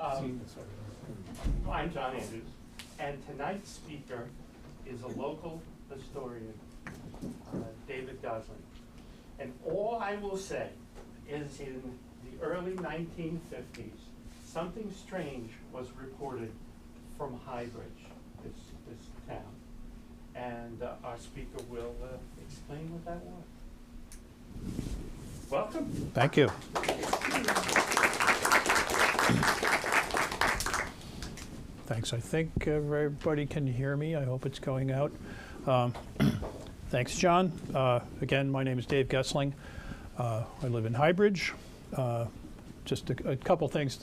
I'm John Andrews, and tonight's speaker is a local historian, David Goessling. And all I will say is in the early 1950s, something strange was reported from Highbridge, this town. And our speaker will explain what that was. Welcome. Thank you. Thanks. I think everybody can hear me. I hope it's going out. Thanks, John. Again, my name is Dave Goessling. I live in Highbridge. Just a couple things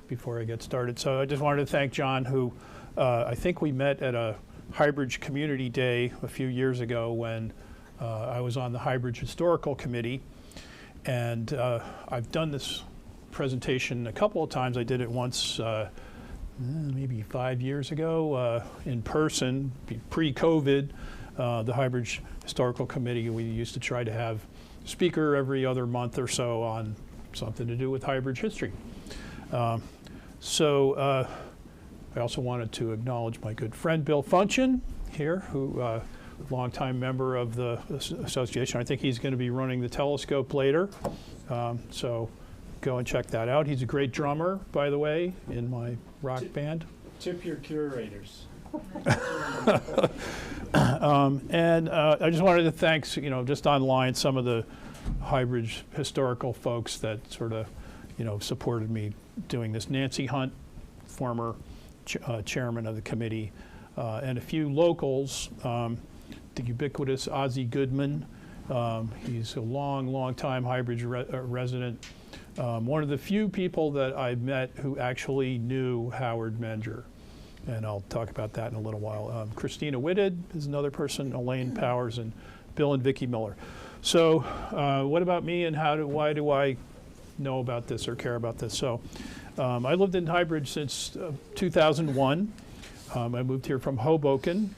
before I get started. So I just wanted to thank John, who I think we met at a Highbridge Community Day a few years ago when I was on the Highbridge Historical Committee. And I've done this presentation a couple of times. I did it once maybe 5 years ago in person, pre-COVID. The Highbridge Historical Committee, we used to try to have a speaker every other month or so on something to do with Highbridge history. I also wanted to acknowledge my good friend Bill Funchen here, who longtime member of the association. I think he's going to be running the telescope later, so go and check that out. He's a great drummer, by the way, in my rock band. Tip your curators. And I just wanted to thank, just online, some of the Highbridge historical folks that sort of, supported me doing this. Nancy Hunt, former chairman of the committee, and a few locals, the ubiquitous Ozzie Goodman. He's a long time Highbridge resident. One of the few people that I've met who actually knew Howard Menger. And I'll talk about that in a little while. Christina Whitted is another person, Elaine Powers, and Bill and Vicki Miller. So what about me, and why do I know about this or care about this? So I lived in Highbridge since 2001. I moved here from Hoboken.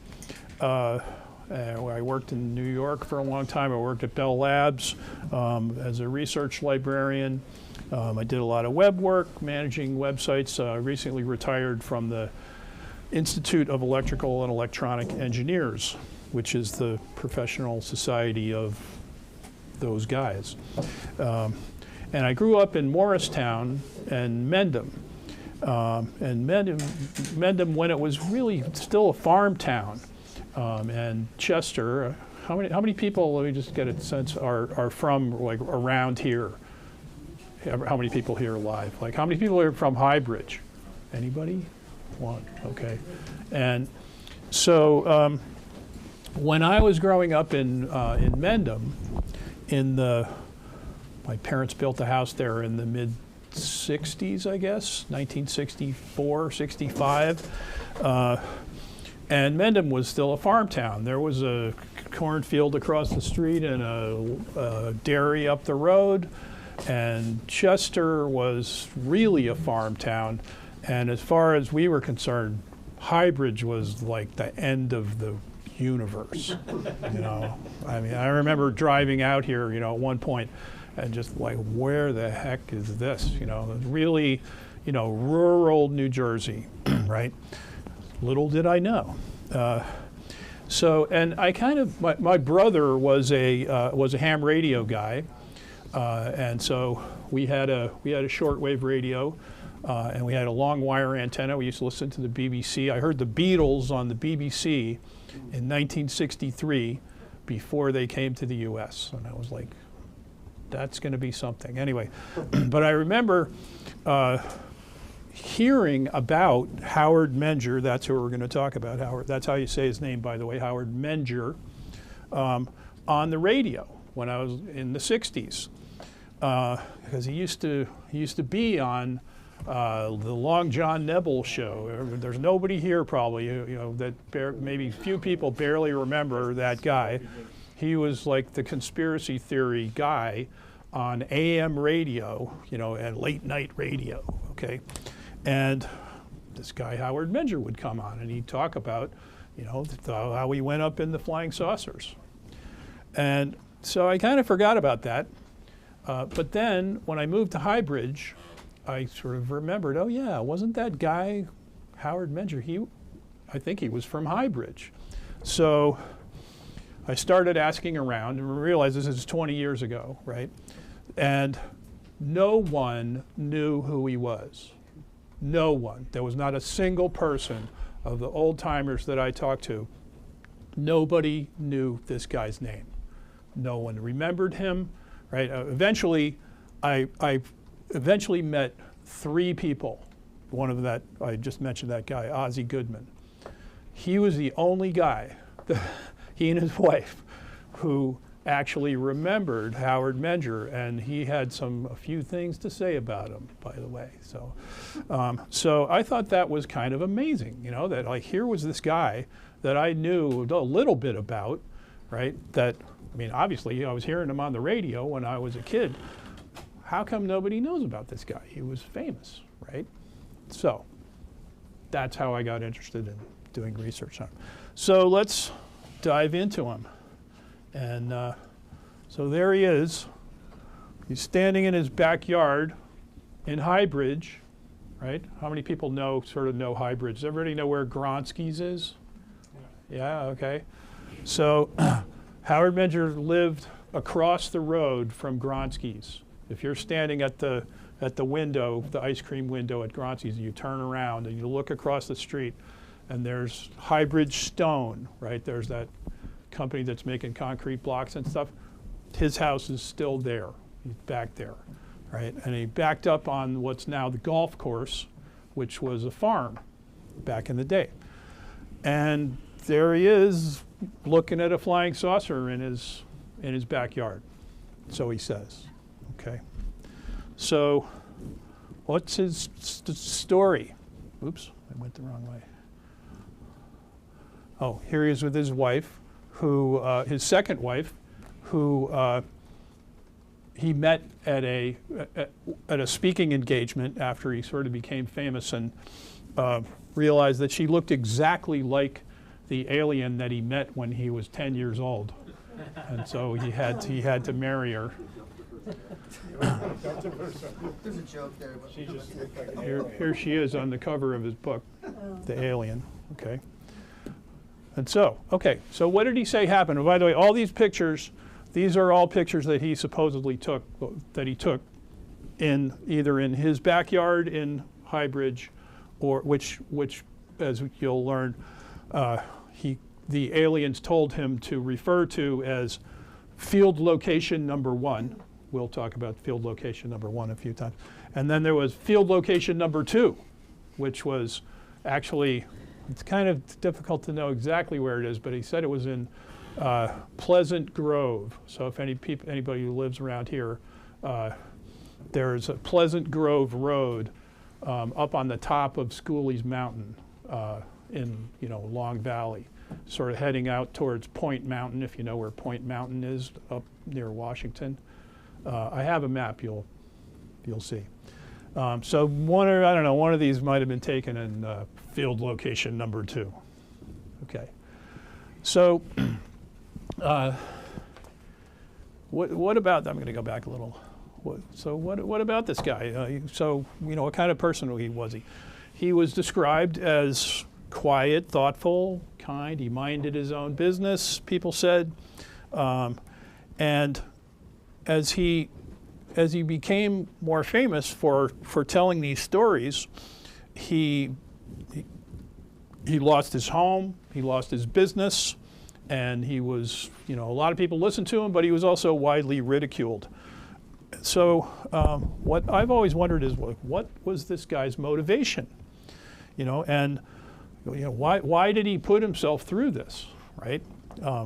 I worked in New York for a long time. I worked at Bell Labs as a research librarian. I did a lot of web work, managing websites. Recently retired from the Institute of Electrical and Electronic Engineers, which is the professional society of those guys. And I grew up in Morristown and Mendham. And Mendham, when it was really still a farm town, and Chester, how many people, let me just get a sense, are from like around here? How many people here are alive? Like how many people are from Highbridge? Anybody? One, okay. And so when I was growing up in Mendham, my parents built a house there in the mid 60s, I guess, 1964, 65. And Mendham was still a farm town. There was a cornfield across the street and a dairy up the road. And Chester was really a farm town. And as far as we were concerned, Highbridge was like the end of the universe. I mean, I remember driving out here, at one point, and just like, where the heck is this? Really, rural New Jersey, right? Little did I know. And I kind of, my brother was a ham radio guy, and so we had a shortwave radio. And we had a long wire antenna. We used to listen to the BBC. I heard the Beatles on the BBC in 1963 before they came to the US. And I was like, that's going to be something. Anyway, but I remember hearing about Howard Menger. That's who we're going to talk about. Howard. That's how you say his name, by the way, Howard Menger, on the radio when I was in the 60s. Because he used to be on the Long John Nebel show. There's nobody here probably, maybe few people barely remember that guy. He was like the conspiracy theory guy on AM radio, and late night radio, okay? And this guy Howard Menger would come on and he'd talk about, how he went up in the flying saucers. And so I kind of forgot about that. But then when I moved to Highbridge, I sort of remembered, oh yeah, wasn't that guy Howard Menger? I think he was from Highbridge. So I started asking around and realized this is 20 years ago, right? And no one knew who he was. No one. There was not a single person of the old timers that I talked to. Nobody knew this guy's name. No one remembered him, right? Eventually, I eventually met 3 people. One of that, I just mentioned that guy, Ozzie Goodman. He was the only guy, he and his wife, who actually remembered Howard Menger, and he had a few things to say about him, by the way. So, so I thought that was kind of amazing, you know, that like here was this guy that I knew a little bit about, right? That, I mean, obviously I was hearing him on the radio when I was a kid. How come nobody knows about this guy? He was famous, right? So that's how I got interested in doing research on him. So let's dive into him. And so there he is. He's standing in his backyard in Highbridge, right? How many people sort of know Highbridge? Does everybody know where Gronsky's is? Yeah, okay. So Howard Menger lived across the road from Gronsky's. If you're standing at the window, the ice cream window at Gronsky's, and you turn around and you look across the street, and there's Highbridge Stone, right? There's that company that's making concrete blocks and stuff. His house is still there. He's back there, right? And he backed up on what's now the golf course, which was a farm back in the day. And there he is looking at a flying saucer in his backyard, so he says, okay? So what's his story? Oops, I went the wrong way. Oh, here he is with his wife, his second wife, who he met at a speaking engagement after he sort of became famous, and realized that she looked exactly like the alien that he met when he was 10 years old, and so he had to marry her. There's a joke there. But She just looked like an alien. Here she is on the cover of his book, The Alien. Okay. And so, okay, so what did he say happened? And by the way, all these pictures, these are all pictures that he supposedly took, either in his backyard in Highbridge, or which as you'll learn, the aliens told him to refer to as field location number 1. We'll talk about field location number 1 a few times. And then there was field location number 2, which was actually, it's kind of difficult to know exactly where it is, but he said it was in Pleasant Grove. So if anybody who lives around here, there's a Pleasant Grove Road up on the top of Schooley's Mountain in Long Valley, sort of heading out towards Point Mountain, if you know where Point Mountain is, up near Washington. I have a map, you'll see. So one of these might have been taken in field location number 2. Okay. So what about, I'm going to go back a little. What about this guy? What kind of person was he? He was described as quiet, thoughtful, kind. He minded his own business, people said. And as he became more famous for telling these stories, he lost his home, he lost his business, and he was, a lot of people listened to him, but he was also widely ridiculed. So what I've always wondered is, what was this guy's motivation? And why did he put himself through this, right?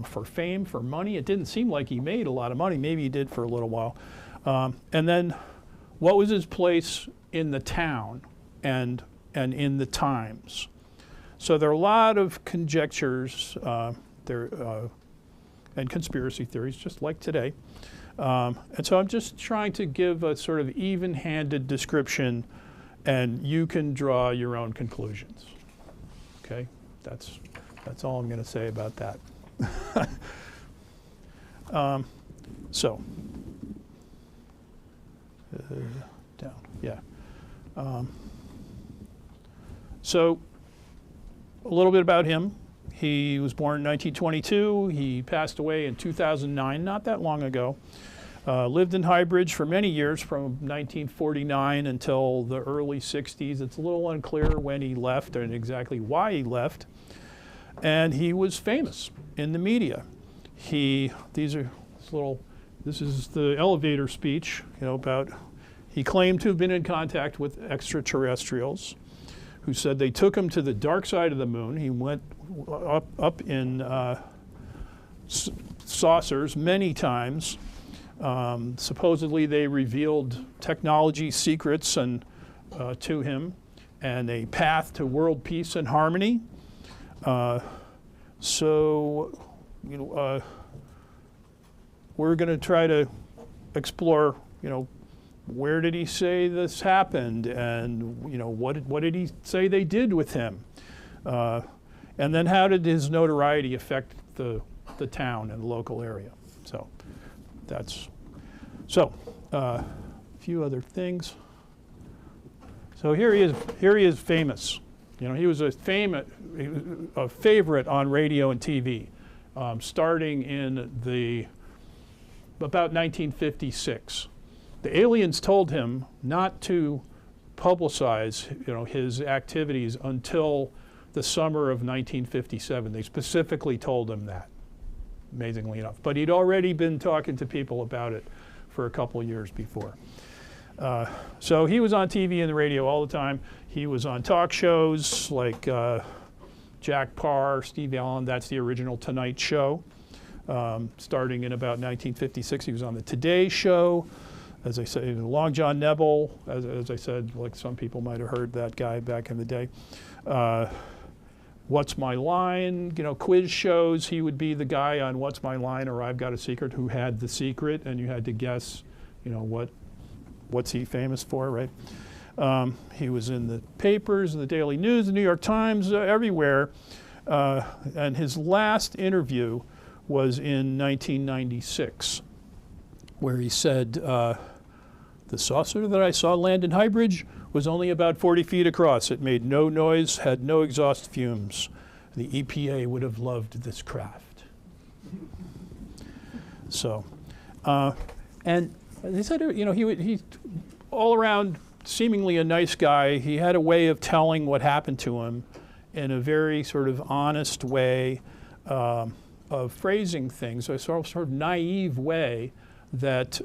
For fame, for money? It didn't seem like he made a lot of money. Maybe he did for a little while. And then what was his place in the town and in the times? So there are a lot of conjectures and conspiracy theories, just like today. And so I'm just trying to give a sort of even-handed description, and you can draw your own conclusions. Okay? That's all I'm going to say about that. Down, yeah. So a little bit about him. He was born in 1922. He passed away in 2009, not that long ago. Lived in Highbridge for many years, from 1949 until the early 60s. It's a little unclear when he left and exactly why he left. And he was famous in the media. This is the elevator speech, about, he claimed to have been in contact with extraterrestrials who said they took him to the dark side of the moon. He went up in saucers many times. Supposedly they revealed technology secrets to him and a path to world peace and harmony. We're going to try to explore, where did he say this happened, and what did he say they did with him, and then how did his notoriety affect the town and the local area. A few other things. So here he is famous. He was a favorite on radio and TV, starting in about 1956. The aliens told him not to publicize, his activities until the summer of 1957. They specifically told him that, amazingly enough. But he'd already been talking to people about it for a couple of years before. So he was on TV and the radio all the time. He was on talk shows like Jack Parr, Steve Allen. That's the original Tonight Show. Starting in about 1956, he was on the Today Show. As I said, Long John Nebel, as I said, like some people might have heard that guy back in the day. What's My Line, quiz shows. He would be the guy on What's My Line or I've Got a Secret who had the secret, and you had to guess, what's he famous for, right? He was in the papers, the Daily News, the New York Times, everywhere. And his last interview was in 1996, where he said, the saucer that I saw land in Highbridge was only about 40 feet across. It made no noise, had no exhaust fumes. The EPA would have loved this craft. So, and he said, he all around seemingly a nice guy. He had a way of telling what happened to him in a very sort of honest way of phrasing things, a sort of naive way that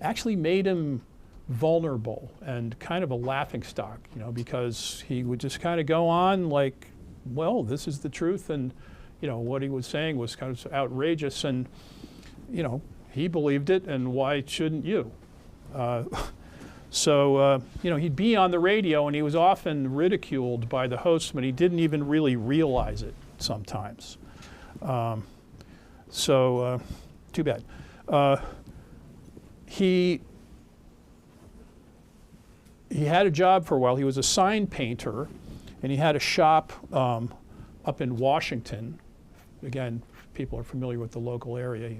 actually made him vulnerable and kind of a laughingstock, because he would just kind of go on like, well, this is the truth, and what he was saying was kind of outrageous, and he believed it, and why shouldn't you? He'd be on the radio, and he was often ridiculed by the hosts, but he didn't even really realize it sometimes. Too bad. He had a job for a while. He was a sign painter, and he had a shop up in Washington. Again, people are familiar with the local area.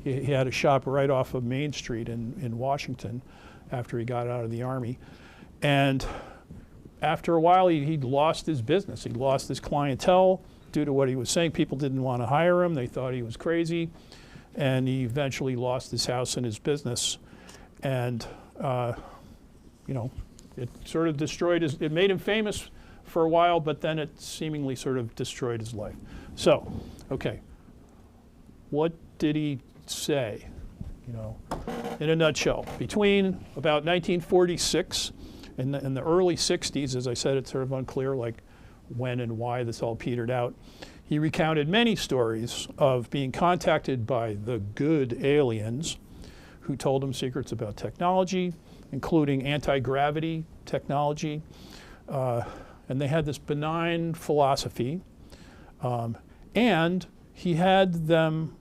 He had a shop right off of Main Street in Washington after he got out of the Army. And after a while, he'd lost his business. He'd lost his clientele due to what he was saying. People didn't want to hire him. They thought he was crazy. And he eventually lost his house and his business. And, it sort of destroyed it made him famous for a while, but then it seemingly sort of destroyed his life. So, okay, what did he say? In a nutshell, between about 1946 and the early 60s, as I said, it's sort of unclear like when and why this all petered out. He recounted many stories of being contacted by the good aliens who told him secrets about technology, including anti-gravity technology. And they had this benign philosophy. And he had them,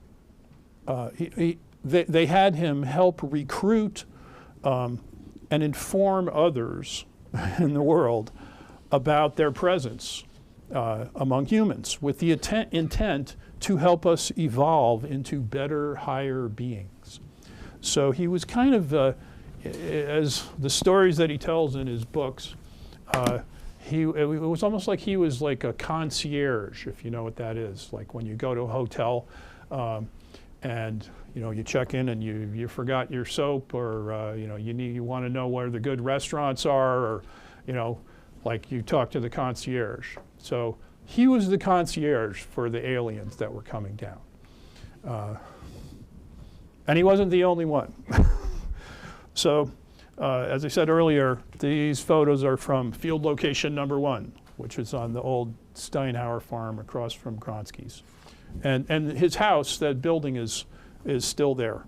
they had him help recruit and inform others in the world about their presence among humans, with the intent to help us evolve into better, higher beings. So he was kind of as the stories that he tells in his books, it was almost like he was like a concierge, if you know what that is. Like when you go to a hotel and you check in and you forgot your soap, or you want to know where the good restaurants are, or like you talk to the concierge. So he was the concierge for the aliens that were coming down. And he wasn't the only one. So, as I said earlier, these photos are from field location number 1, which is on the old Steinhauer farm across from Kronsky's. And his house, that building is still there.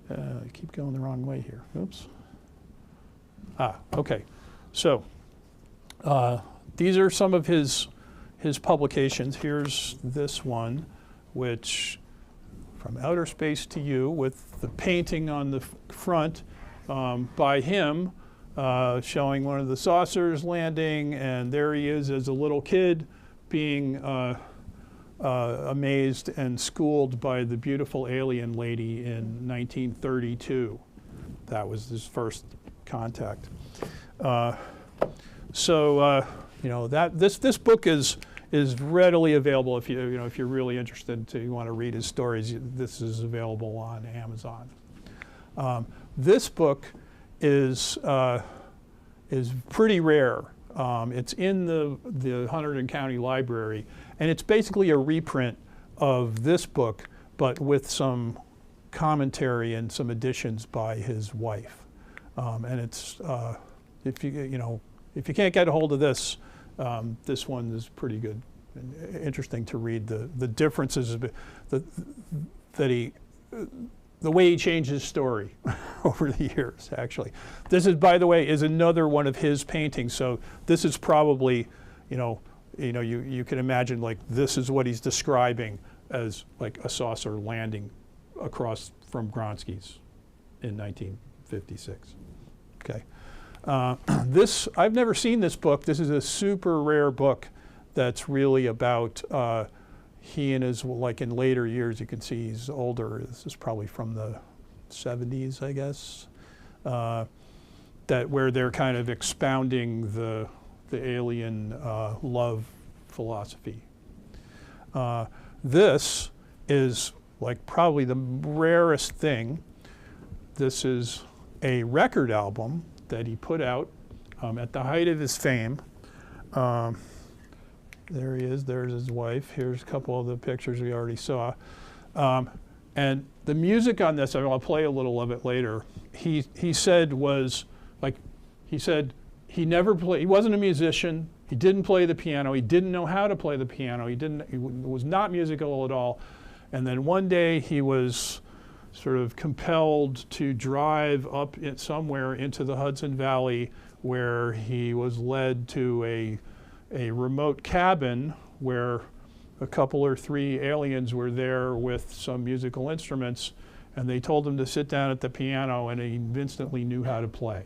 I keep going the wrong way here. Oops. Okay. So, these are some of his publications. Here's this one, which, From Outer Space to You, with the painting on the front by him, showing one of the saucers landing, and there he is as a little kid being amazed and schooled by the beautiful alien lady in 1932. That was his first contact. This book is readily available if you're really interested you want to read his stories. This is available on Amazon. This book is pretty rare. It's in the Hunterdon County Library, and it's basically a reprint of this book, but with some commentary and some additions by his wife. And it's if you can't get a hold of this, this one is pretty good and interesting to read. The differences the way he changed his story over the years, actually. This is, by the way, is another one of his paintings. So this is probably, you can imagine like this is what he's describing as like a saucer landing across from Gronsky's in 1956. Okay. I've never seen this book. This is a super rare book that's really about he and his, like in later years, you can see he's older. This is probably from the 70s, I guess, where they're kind of expounding the alien love philosophy. This is like probably the rarest thing. This is a record album that he put out at the height of his fame. There he is, there's his wife. Here's a couple of the pictures we already saw. And the music on this, I'll play a little of it later, he said he never played, he wasn't a musician, he didn't play the piano, he didn't know how to play the piano, he was not musical at all. And then one day he was sort of compelled to drive up somewhere into the Hudson Valley, where he was led to a remote cabin where a couple or three aliens were there with some musical instruments, and they told him to sit down at the piano, and he instantly knew how to play.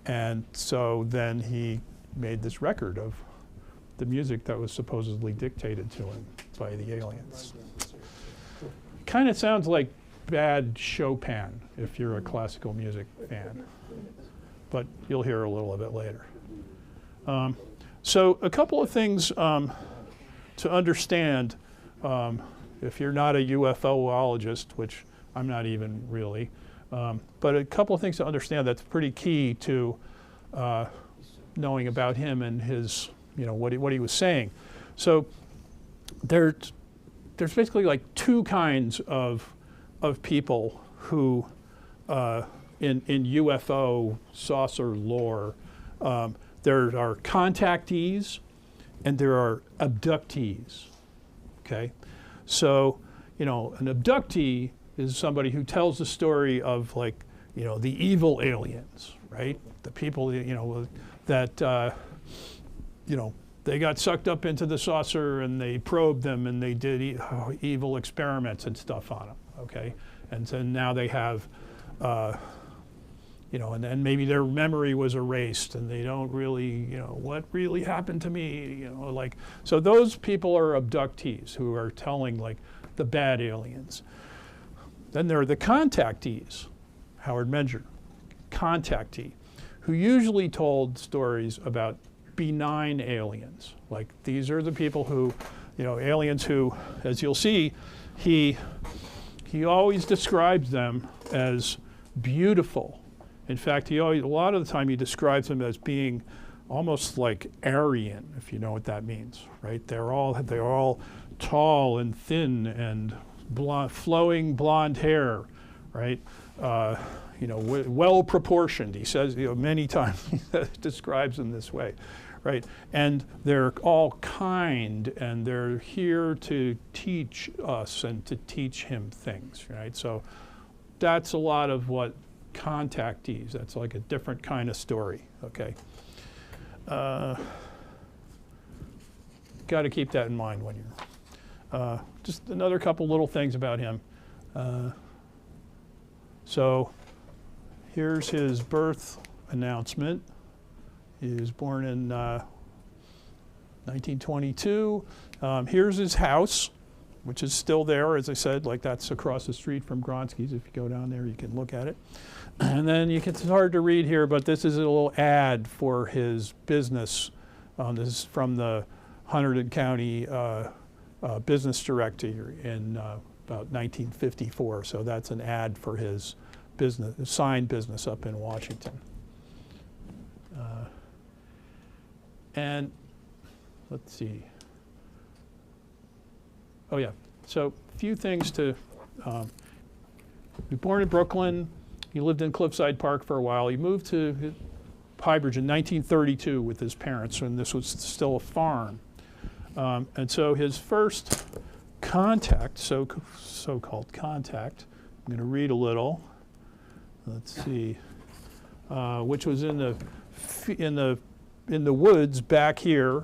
And so then he made this record of the music that was supposedly dictated to him by the aliens. Kind of sounds like bad Chopin if you're a classical music fan, but you'll hear a little of it later. So a couple of things to understand if you're not a UFOologist, which I'm not even really, but a couple of things to understand that's pretty key to knowing about him and his, what he was saying. So there's basically like two kinds of people who in UFO saucer lore. There are contactees and there are abductees, okay? So, an abductee is somebody who tells the story of like, the evil aliens, right? The people, that, they got sucked up into the saucer and they probed them and they did evil experiments and stuff on them, okay? And so now they have, and then maybe their memory was erased and they don't really, what really happened to me, so those people are abductees who are telling like the bad aliens. Then there are the contactees Howard Menger, contactee, who usually told stories about benign aliens. Like, these are the people who, aliens who, as you'll see, he always describes them as beautiful. In fact, a lot of the time he describes them as being almost like Aryan, if you know what that means, right? They're all tall and thin and flowing blonde hair, right? Well proportioned. He says, many times he describes them this way, right? And they're all kind, and they're here to teach us and to teach him things, right? So that's a lot of what contactees. That's like a different kind of story. Okay. Got to keep that in mind when you're. Just another couple little things about him. So here's his birth announcement. He was born in 1922. Here's his house, which is still there, as I said, like that's across the street from Gronsky's. If you go down there, you can look at it. And then it's hard to read here, but this is a little ad for his business. This is from the Hunterdon County Business Directory in about 1954. So that's an ad for his business, sign business up in Washington. And let's see. Oh yeah, so a few things to, he was born in Brooklyn. He lived in Cliffside Park for a while. He moved to Highbridge in 1932 with his parents, when this was still a farm. And so his first contact, so-called contact, I'm going to read a little. Let's see, which was in the woods back here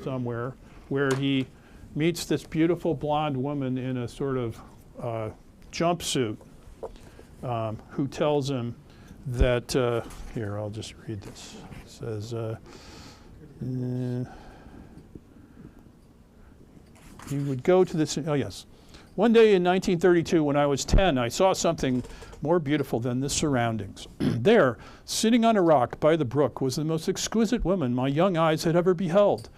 somewhere, where he meets this beautiful blonde woman in a sort of jumpsuit, who tells him that, here, I'll just read this. It says, he would go to this, oh yes. One day in 1932, when I was 10, I saw something more beautiful than the surroundings. There, sitting on a rock by the brook, was the most exquisite woman my young eyes had ever beheld.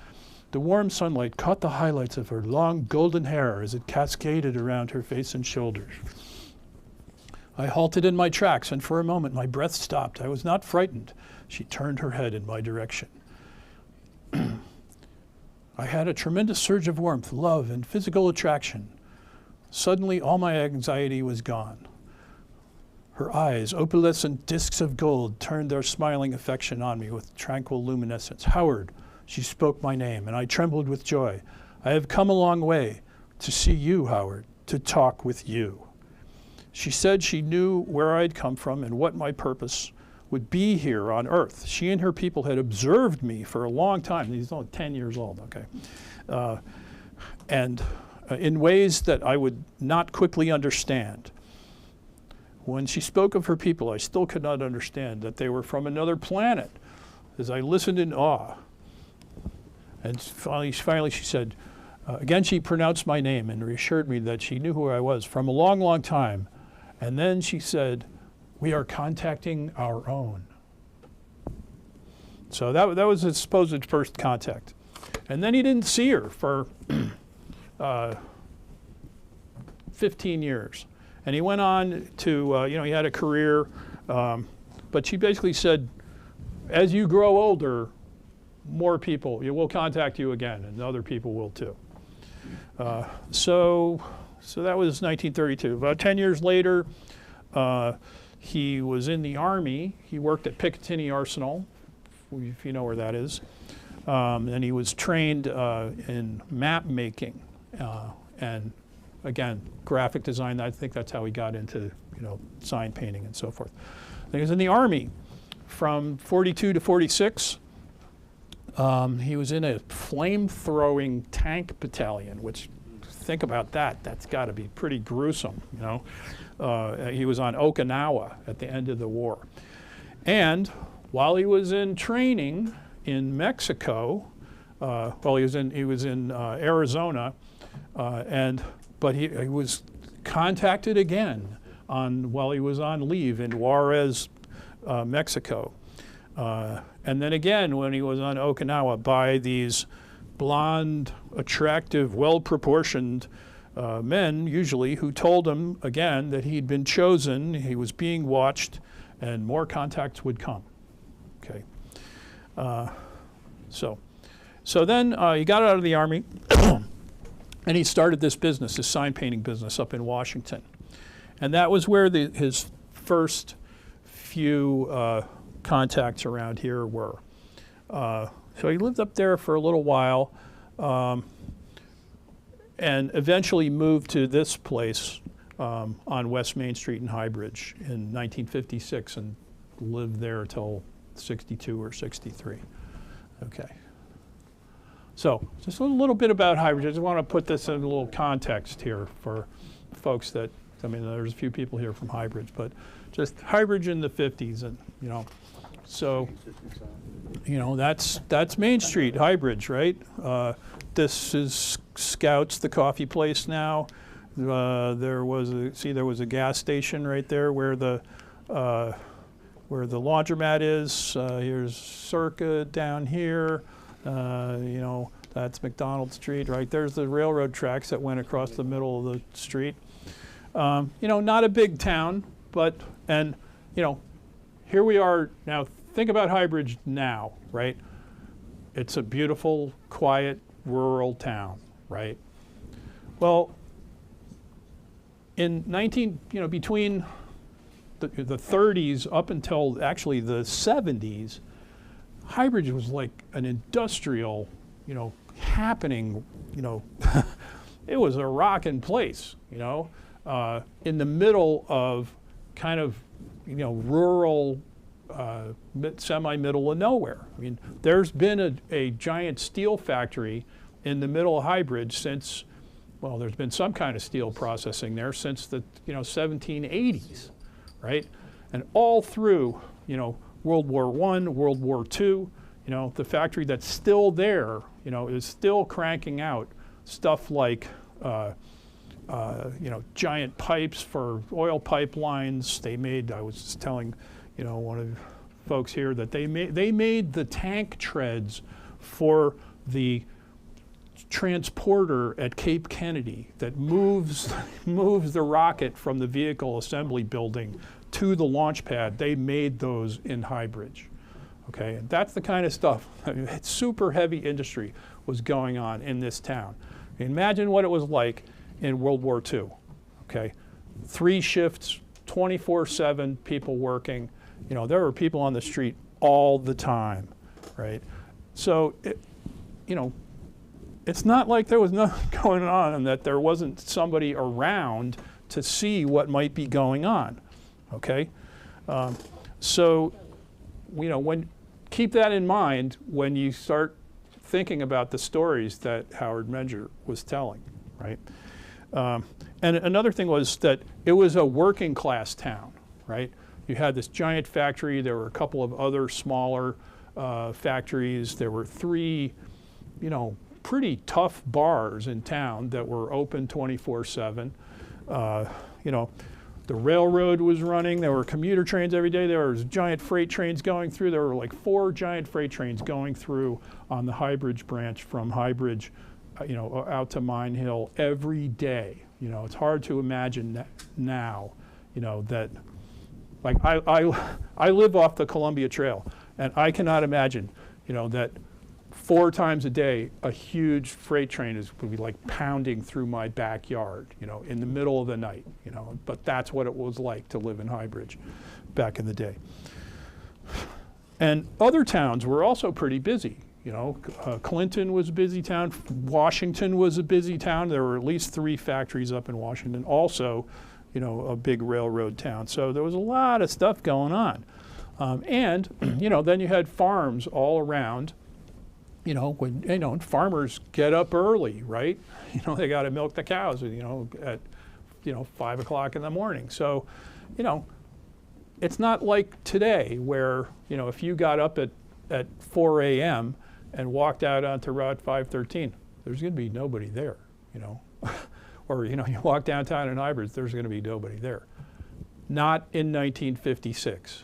The warm sunlight caught the highlights of her long golden hair as it cascaded around her face and shoulders. I halted in my tracks, and for a moment my breath stopped. I was not frightened. She turned her head in my direction. I had a tremendous surge of warmth, love, and physical attraction. Suddenly, all my anxiety was gone. Her eyes, opalescent discs of gold, turned their smiling affection on me with tranquil luminescence. Howard, she spoke my name, and I trembled with joy. I have come a long way to see you, Howard, to talk with you. She said she knew where I'd come from and what my purpose would be here on Earth. She and her people had observed me for a long time. He's only 10 years old, okay. And in ways that I would not quickly understand. When she spoke of her people, I still could not understand that they were from another planet, as I listened in awe. And finally she said, again she pronounced my name and reassured me that she knew who I was from a long, long time. And then she said, we are contacting our own. So that was his supposed first contact. And then he didn't see her for 15 years. And he went on to, he had a career, but she basically said, as you grow older, more people, will contact you again, and other people will too. So that was 1932. About 10 years later, he was in the Army. He worked at Picatinny Arsenal, if you know where that is. And he was trained in map making and, again, graphic design. I think that's how he got into, sign painting and so forth. He was in the Army from 42 to 46. He was in a flame-throwing tank battalion, which, think about that. That's got to be pretty gruesome, He was on Okinawa at the end of the war. And while he was in training in Mexico, he was in Arizona, but he was contacted again while he was on leave in Juarez, Mexico. And then again, when he was on Okinawa, by these blonde, attractive, well-proportioned men, usually, who told him, again, that he'd been chosen, he was being watched, and more contacts would come. Okay. So then he got out of the Army, and he started this business, his sign painting business up in Washington. And that was where his first few contacts around here were. So he lived up there for a little while, and eventually moved to this place on West Main Street in Highbridge in 1956 and lived there till 62 or 63. Okay. So just a little bit about Highbridge. I just want to put this in a little context here for folks that, I mean, there's a few people here from Highbridge, but just Highbridge in the 50s, and so, that's Main Street, Highbridge, right? This is Scouts, the coffee place now. There was a gas station right there where the laundromat is. Here's Circa down here. That's McDonald Street, right? There's the railroad tracks that went across the middle of the street. Not a big town, but, here we are now. Think about Highbridge now, right? It's a beautiful, quiet, rural town, right? Well, in between the 30s up until actually the 70s, Highbridge was like an industrial, happening, it was a rockin' place, in the middle of kind of, rural, semi-middle of nowhere. I mean, there's been a giant steel factory in the middle of Highbridge since, well, there's been some kind of steel processing there since the 1780s, right? And all through World War I, World War II, the factory that's still there, is still cranking out stuff like giant pipes for oil pipelines. They made, I was just telling one of the folks here that they made the tank treads for the transporter at Cape Kennedy that moves the rocket from the vehicle assembly building to the launch pad. They made those in Highbridge. Okay, and that's the kind of stuff, super heavy industry was going on in this town. Imagine what it was like in World War II. Okay, 3 shifts, 24/7, people working. There were people on the street all the time, right? So, it's not like there was nothing going on and that there wasn't somebody around to see what might be going on, okay? Keep that in mind when you start thinking about the stories that Howard Menger was telling, right? And another thing was that it was a working class town, right? You had this giant factory. There were a couple of other smaller factories. There were 3, pretty tough bars in town that were open 24/7. The railroad was running. There were commuter trains every day. There was giant freight trains going through. There were like 4 giant freight trains going through on the Highbridge branch from Highbridge, out to Mine Hill every day. It's hard to imagine that now, that. Like I live off the Columbia Trail, and I cannot imagine, that 4 times a day a huge freight train would be like pounding through my backyard, in the middle of the night, But that's what it was like to live in Highbridge back in the day. And other towns were also pretty busy. Clinton was a busy town. Washington was a busy town. There were at least 3 factories up in Washington. Also, a big railroad town. So there was a lot of stuff going on. And then you had farms all around, when, farmers get up early, right? They got to milk the cows, at, 5 o'clock in the morning. So, it's not like today where, if you got up at 4 a.m. and walked out onto Route 513, there's going to be nobody there, Or, you walk downtown in Highbridge, there's going to be nobody there. not in 1956,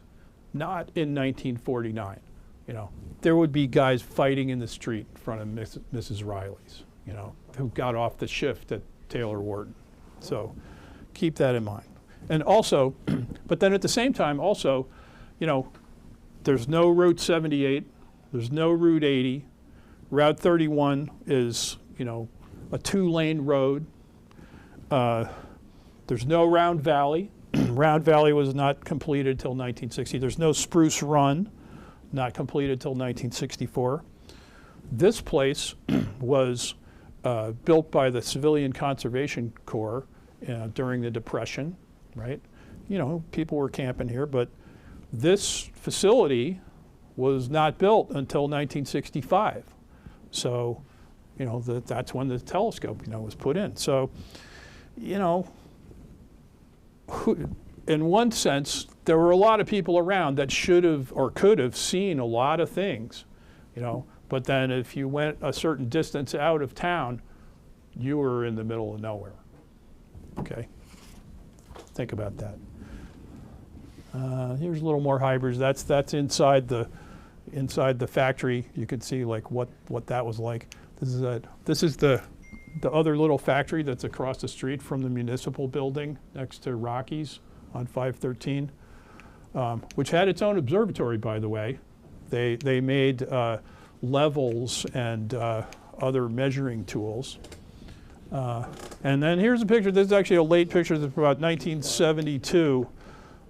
not in 1949. You know, there would be guys fighting in the street in front of Mrs. Riley's, you know, who got off the shift at Taylor Wharton. So keep that in mind. And also, but then at the same time also, you know, there's no Route 78, there's no Route 80. Route 31 is, you know, a 2-lane road. There's no Round Valley. Round Valley was not completed till 1960. There's no Spruce Run, not completed till 1964. This place was built by the Civilian Conservation Corps during the Depression, right? You know, people were camping here, but this facility was not built until 1965. So, you know, that's when the telescope, you know, was put in. So, you know, in one sense, there were a lot of people around that should have or could have seen a lot of things, you know, but then if you went a certain distance out of town, you were in the middle of nowhere. Okay? Think about that. Here's a little more hybrids. That's inside the factory. You can see like what that was like. This is the other little factory that's across the street from the municipal building next to Rockies on 513, which had its own observatory, by the way. They made levels and other measuring tools. And then here's a picture. This is actually a late picture. That's about 1972.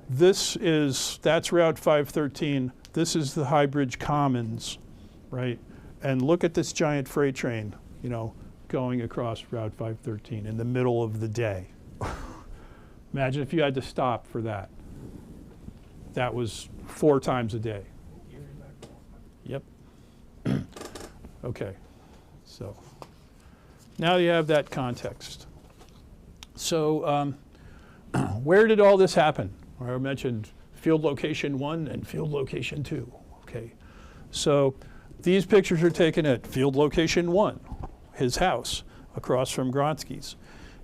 That's Route 513. This is the High Bridge Commons, right? And look at this giant freight train, you know, going across Route 513 in the middle of the day. Imagine if you had to stop for that. That was 4 times a day. Yep. Okay, so now you have that context. So where did all this happen? I mentioned field location 1 and field location 2. Okay, so these pictures are taken at field location 1, his house across from Gronsky's.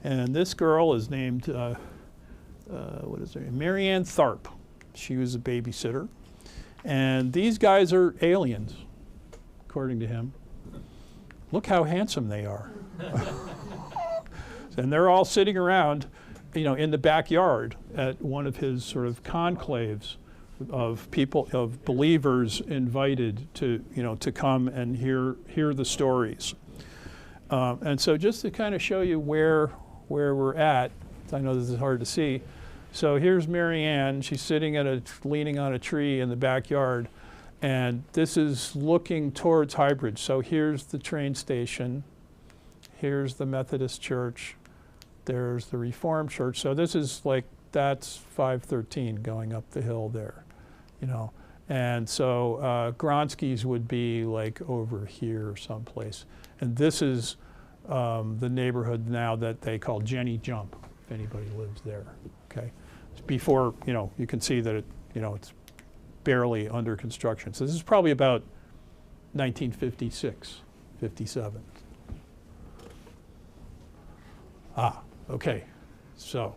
And this girl is named, what is her name? Mary Ann Tharp. She was a babysitter. And these guys are aliens, according to him. Look how handsome they are. And they're all sitting around, you know, in the backyard at one of his sort of conclaves of people, of believers invited to, you know, to come and hear the stories. And so just to kind of show you where we're at, I know this is hard to see. So here's Mary Ann. She's sitting leaning on a tree in the backyard, and this is looking towards High Bridge. So here's the train station. Here's the Methodist Church. There's the Reformed Church. So this is like, that's 513 going up the hill there, you know. And so Gronsky's would be like over here someplace. And this is the neighborhood now that they call Jenny Jump, if anybody lives there, okay? Before, you know, you can see that it, you know, it's barely under construction. So this is probably about 1956, 57. Okay, so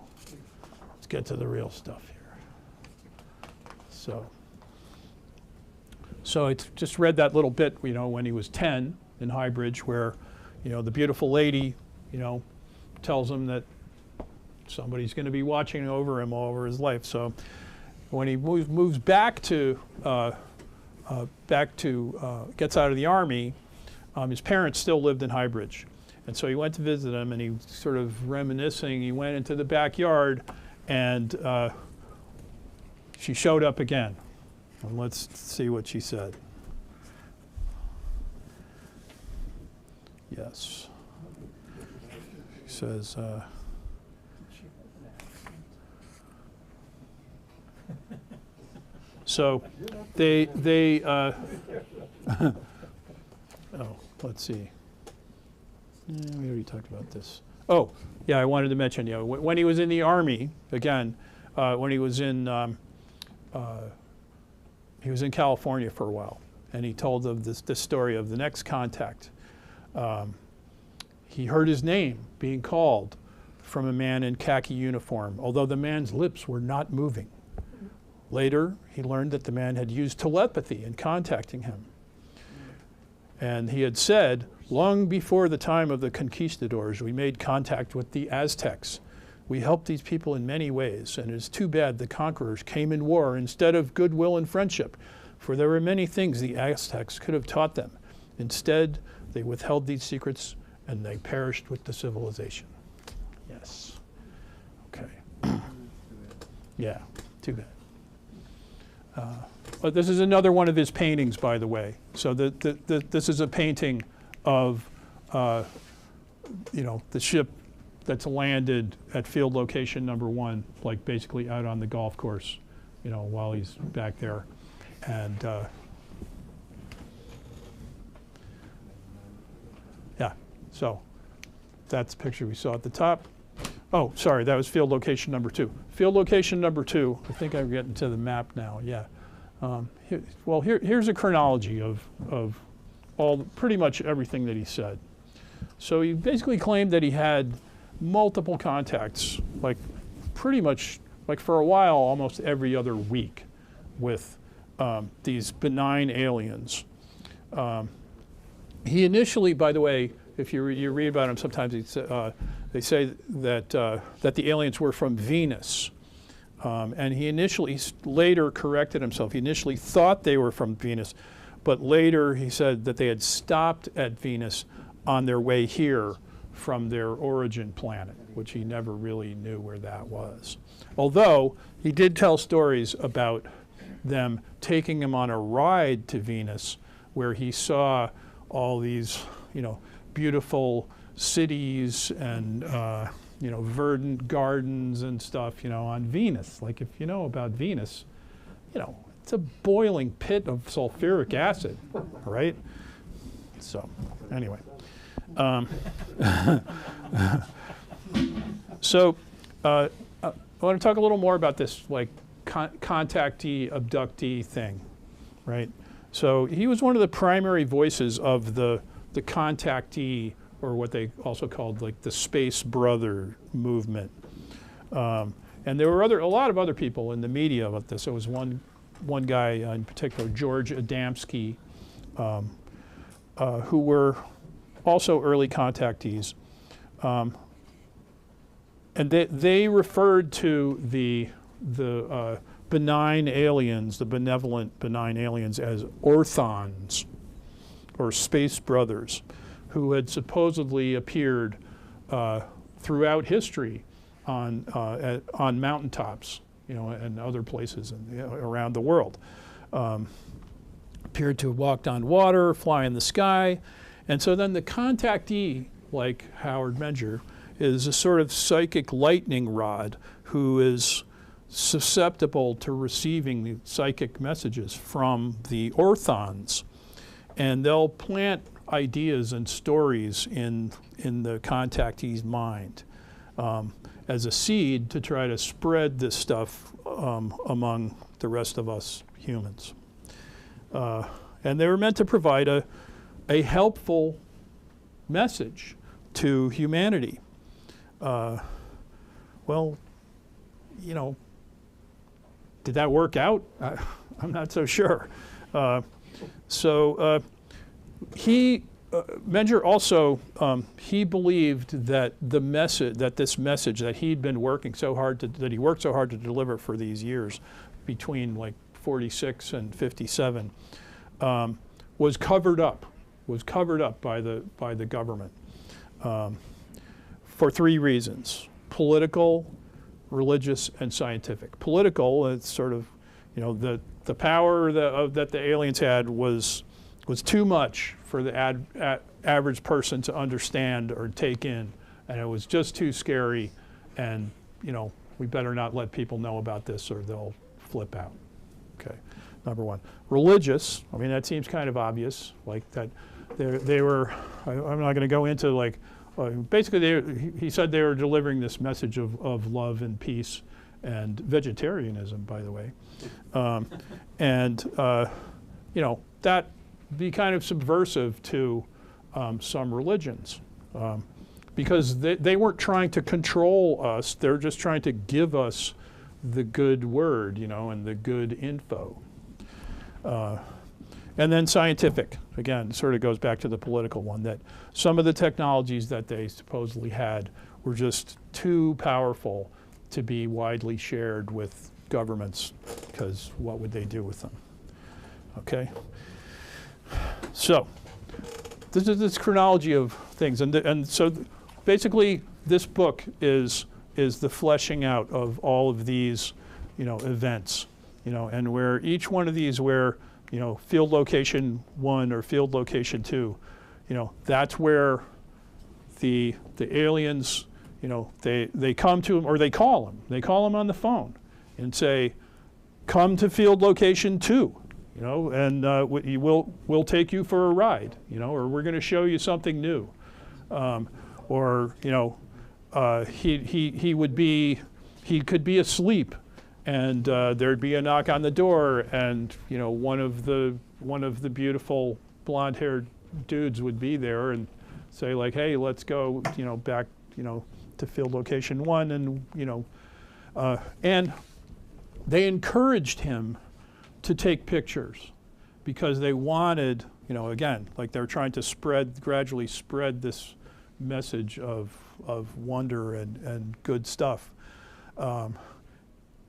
let's get to the real stuff here. So I just read that little bit, you know, when he was 10 in High Bridge, where, you know, the beautiful lady, you know, tells him that somebody's going to be watching over him all over his life. So when he moves back to gets out of the Army, his parents still lived in High Bridge. And so he went to visit him, and he sort of reminiscing, he went into the backyard, and she showed up again. And let's see what she said. Yes. She says, so they oh, let's see. Yeah, we already talked about this. Oh, yeah, I wanted to mention, you know, when he was in the Army, again, when he was in California for a while, and he told them this story of the next contact. He heard his name being called from a man in khaki uniform, although the man's lips were not moving. Later, he learned that the man had used telepathy in contacting him. And he had said, long before the time of the conquistadors, we made contact with the Aztecs. We helped these people in many ways, and it is too bad the conquerors came in war instead of goodwill and friendship, for there were many things the Aztecs could have taught them. Instead, they withheld these secrets, and they perished with the civilization. Yes. Okay. Yeah, too bad. But this is another one of his paintings, by the way. So this is a painting of, the ship that's landed at field location number 1, like basically out on the golf course, while he's back there. And yeah, so that's the picture we saw at the top. Oh, sorry, that was field location number 2. Field location number 2, I think I'm getting to the map now, yeah. Here's a chronology of pretty much everything that he said. So he basically claimed that he had multiple contacts, like pretty much, like for a while, almost every other week with these benign aliens. He initially, by the way, if you read about him, sometimes they say that the aliens were from Venus. And he later corrected himself. He initially thought they were from Venus, but later he said that they had stopped at Venus on their way here from their origin planet, which he never really knew where that was. Although he did tell stories about them taking him on a ride to Venus where he saw all these, beautiful cities and, verdant gardens and stuff, on Venus. Like if you know about Venus, it's a boiling pit of sulfuric acid, right? So, anyway. So, I want to talk a little more about this, like, contactee, abductee thing, right? So he was one of the primary voices of the contactee, or what they also called like the Space Brother movement. And there were a lot of other people in the media about this. There was one guy in particular, George Adamski, who were also early contactees. And they referred to the benign aliens, the benevolent benign aliens, as orthons, or space brothers, who had supposedly appeared throughout history on mountaintops, and other places around the world. Appeared to have walked on water, fly in the sky, and so then the contactee, like Howard Menger, is a sort of psychic lightning rod who is susceptible to receiving the psychic messages from the orthons. And they'll plant ideas and stories in the contactee's mind as a seed to try to spread this stuff among the rest of us humans. And they were meant to provide a helpful message to humanity. Well, did that work out? I'm not so sure. Menger also, he believed that this message that he'd been working so hard that he worked so hard to deliver for these years, between like 46 and 57, was covered up by the government for 3 reasons: political, religious, and scientific. Political, it's sort of, the power that the aliens had was too much for the average person to understand or take in, and it was just too scary, and we better not let people know about this or they'll flip out. Okay, number 1. Religious, I mean, that seems kind of obvious, like that they were, I'm not going to go into like, basically he said they were delivering this message of love and peace and vegetarianism, by the way. That be kind of subversive to some religions. because they weren't trying to control us. They're just trying to give us the good word, you know, and the good info. And then scientific, again, sort of goes back to the political one, that some of the technologies that they supposedly had were just too powerful to be widely shared with governments, because what would they do with them? Okay? So, this is this chronology of things. And so basically, this book is the fleshing out of all of these, you know, events, you know, and where each one of these, where, you know, field location 1 or field location 2, you know, that's where the aliens, you know, they come to him, or they call him. They call him on the phone and say, come to field location 2, you know, and we'll take you for a ride, you know, or we're going to show you something new. Or, you know, he could be asleep, and there'd be a knock on the door, and, you know, one of the beautiful blonde-haired dudes would be there and say, like, hey, let's go, you know, back, you know, to field location 1, and, you know, and they encouraged him to take pictures because they wanted, you know, again, like they're trying to gradually spread this message of wonder and good stuff.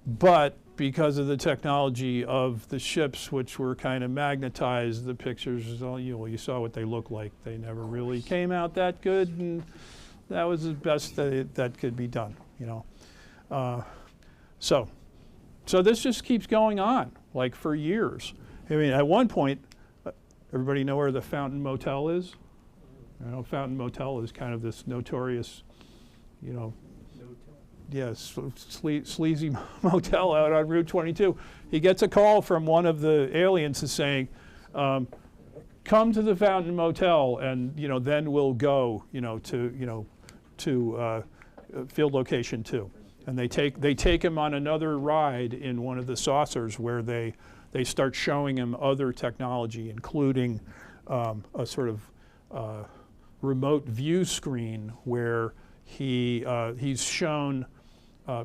But because of the technology of the ships, which were kind of magnetized, the pictures, you saw what they looked like. They never really came out that good, and that was the best that could be done, you know. So this just keeps going on, like for years. I mean, at one point, everybody know where the Fountain Motel is? You know, Fountain Motel is kind of this notorious, you know, sleazy motel out on Route 22. He gets a call from one of the aliens saying, come to the Fountain Motel, and, you know, then we'll go, you know, to field location 2. And they take him on another ride in one of the saucers where they start showing him other technology, including a sort of remote view screen where he's shown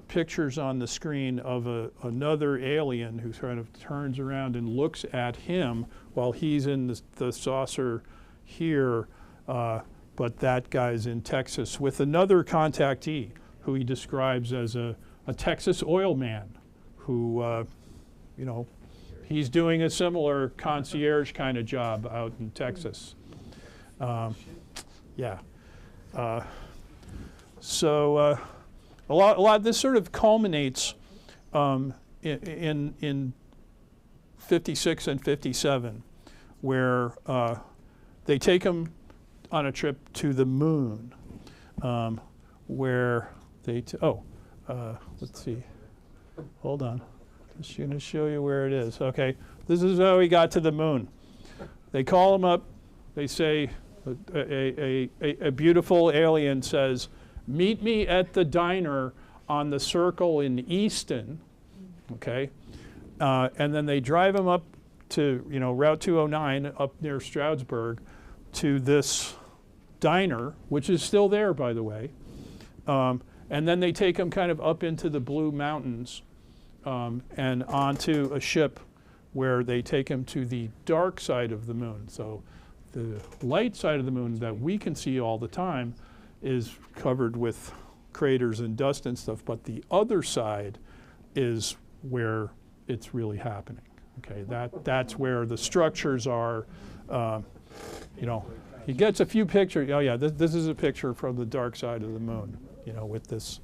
pictures on the screen of another alien who kind of turns around and looks at him while he's in the saucer here, but that guy's in Texas with another contactee who he describes as a Texas oil man who, you know, he's doing a similar concierge kind of job out in Texas. Yeah. So a lot. This sort of culminates in 56 and 57, where they take him on a trip to the moon, where they let's see. Hold on. Just going to show you where it is. Okay, this is how he got to the moon. They call him up. They say, a beautiful alien says, meet me at the diner on the Circle in Easton, okay? And then they drive him up to, you know, Route 209 up near Stroudsburg to this diner, which is still there, by the way. And then they take him kind of up into the Blue Mountains and onto a ship where they take him to the dark side of the moon. So the light side of the moon that we can see all the time is covered with craters and dust and stuff, but the other side is where it's really happening. Okay, that's where the structures are. You know, he gets a few pictures. Oh yeah, this is a picture from the dark side of the moon, you know, with this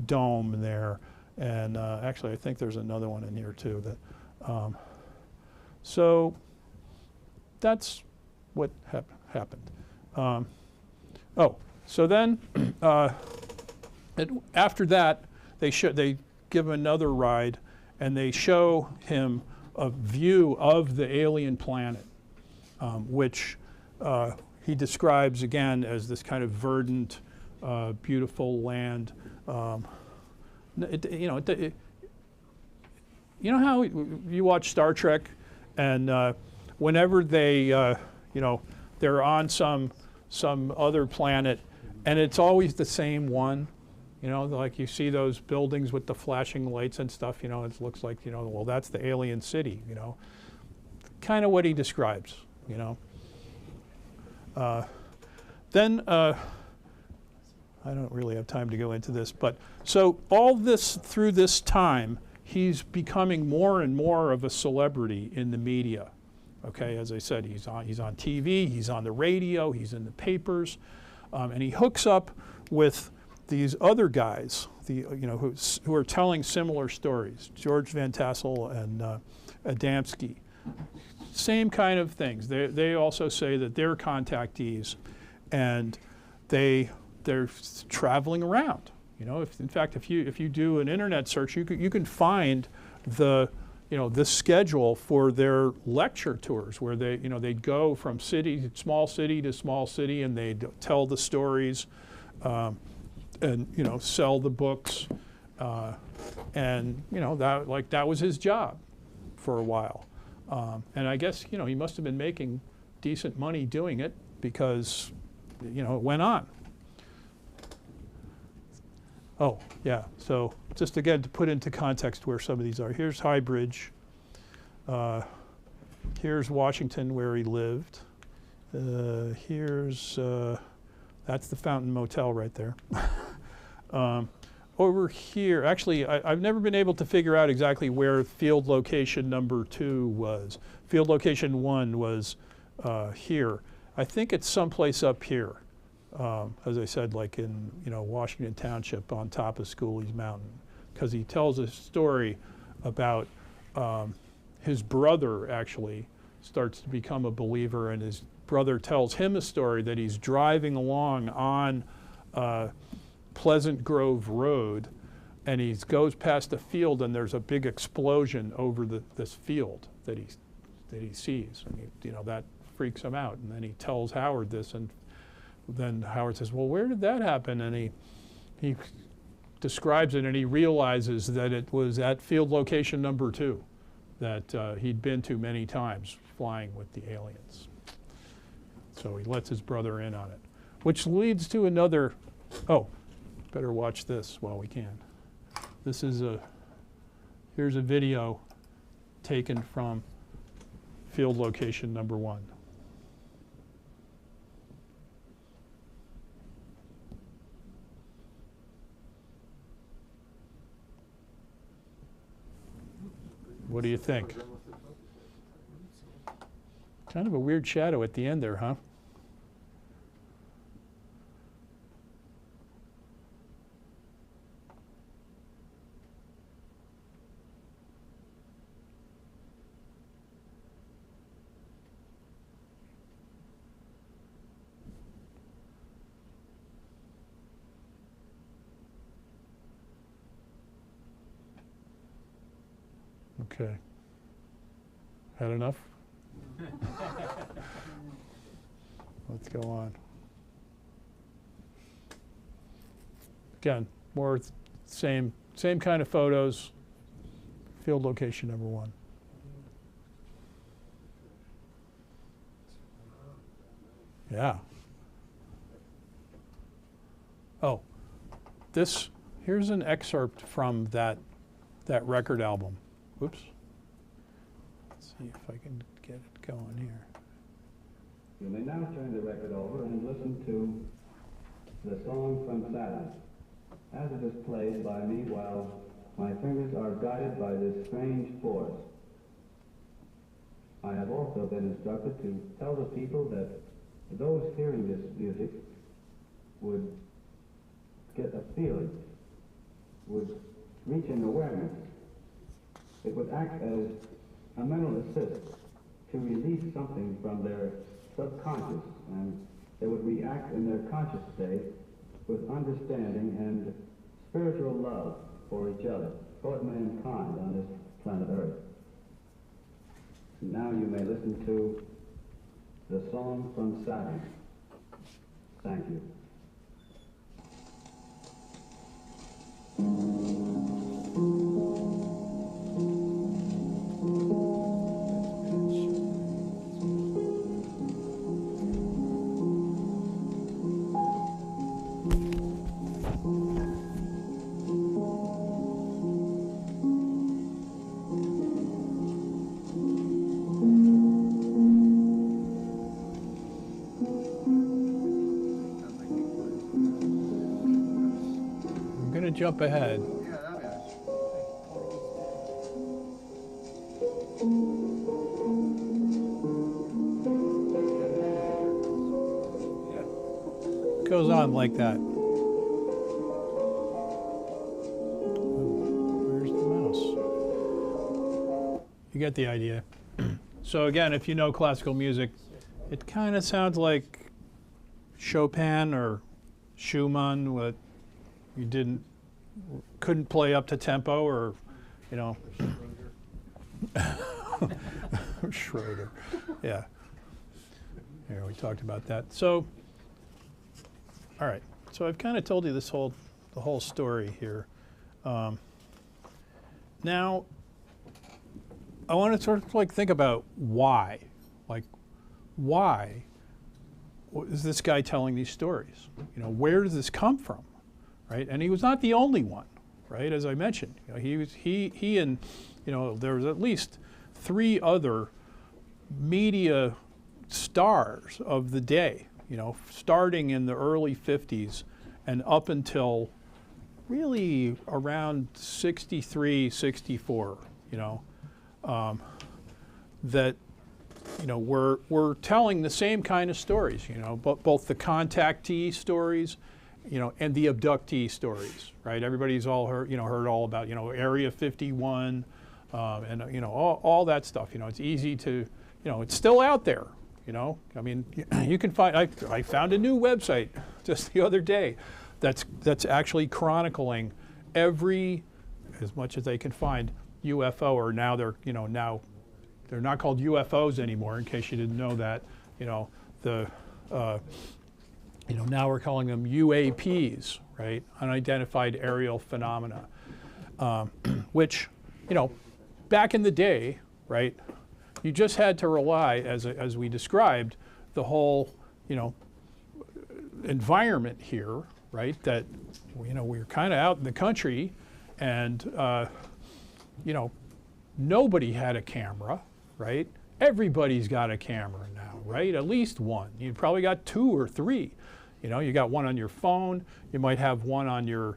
dome there. And actually, I think there's another one in here too. So that's what happened. So then after that, they give him another ride, and they show him a view of the alien planet, which he describes again as this kind of verdant, beautiful land. You know how you watch Star Trek, and whenever they, you know, they're on some other planet, and it's always the same one. You know, like you see those buildings with the flashing lights and stuff, you know, it looks like, you know, well, that's the alien city, you know. Kind of what he describes, you know. Then, I don't really have time to go into this, but so all this, through this time, he's becoming more and more of a celebrity in the media. Okay, as I said, he's on TV, he's on the radio, he's in the papers, and he hooks up with these other guys, who are telling similar stories. George Van Tassel and Adamski. Same kind of things. They also say that they're contactees, and they're traveling around. You know, in fact, if you do an internet search, you can find the schedule for their lecture tours, where they'd go from small city to small city, and they'd tell the stories, and sell the books, and that was his job for a while, and I guess he must have been making decent money doing it, because it went on. Oh, yeah, so just again to put into context where some of these are. Here's High Bridge. Here's Washington, where he lived. Here's, that's the Fountain Motel right there. Over here, actually, I've never been able to figure out exactly where field location number 2 was. Field location 1 was here. I think it's someplace up here. As I said, like in Washington Township on top of Schooley's Mountain, because he tells a story about his brother actually starts to become a believer, and his brother tells him a story that he's driving along on Pleasant Grove Road, and he goes past a field, and there's a big explosion over this field that he sees, and that freaks him out, and then he tells Howard this, and then Howard says, well, where did that happen? And he describes it, and he realizes that it was at field location number 2 that he'd been to many times flying with the aliens. So he lets his brother in on it, which leads to another, better watch this while we can. This is here's a video taken from field location number 1. What do you think? Kind of a weird shadow at the end there, huh? Okay. Had enough? Let's go on. Again, more same kind of photos. Field location number 1. Yeah. Oh, here's an excerpt from that record album. Whoops. Let's see if I can get it going here. You may now turn the record over and listen to the song from Saturn, as it is played by me while my fingers are guided by this strange force. I have also been instructed to tell the people that those hearing this music would get a feeling, would reach an awareness. It would act as a mental assist to release something from their subconscious, and they would react in their conscious state with understanding and spiritual love for each other, toward mankind on this planet Earth. Now you may listen to the song from Saturn. Thank you. jump ahead. Yeah, that'd be nice. Goes on like that. Where's the mouse? You get the idea. So again, if you know classical music, it kind of sounds like Chopin or Schumann, what you couldn't play up to tempo, or Schroeder. Yeah. Here, we talked about that. So, all right. So I've kind of told you the whole story here. Now, I want to sort of like think about why. Like, why is this guy telling these stories? Where does this come from, right? And he was not the only one, right? As I mentioned, he and there was at least 3 other media stars of the day, starting in the early 50s and up until really around 63, 64, that we're telling the same kind of stories, both the contactee stories, and the abductee stories, right? Everybody's all heard all about, Area 51, and all that stuff. It's easy to, it's still out there. I mean, you can find. I found a new website just the other day, that's actually chronicling every, as much as they can find, UFO. Or now they're not called UFOs anymore. In case you didn't know that, now we're calling them UAPs, right? Unidentified aerial phenomena, which, back in the day, right? You just had to rely, as we described, the whole, environment here, right? That, we're kind of out in the country, and, nobody had a camera, right? Everybody's got a camera now, right? At least one. You probably got 2 or 3. You got one on your phone. You might have one on your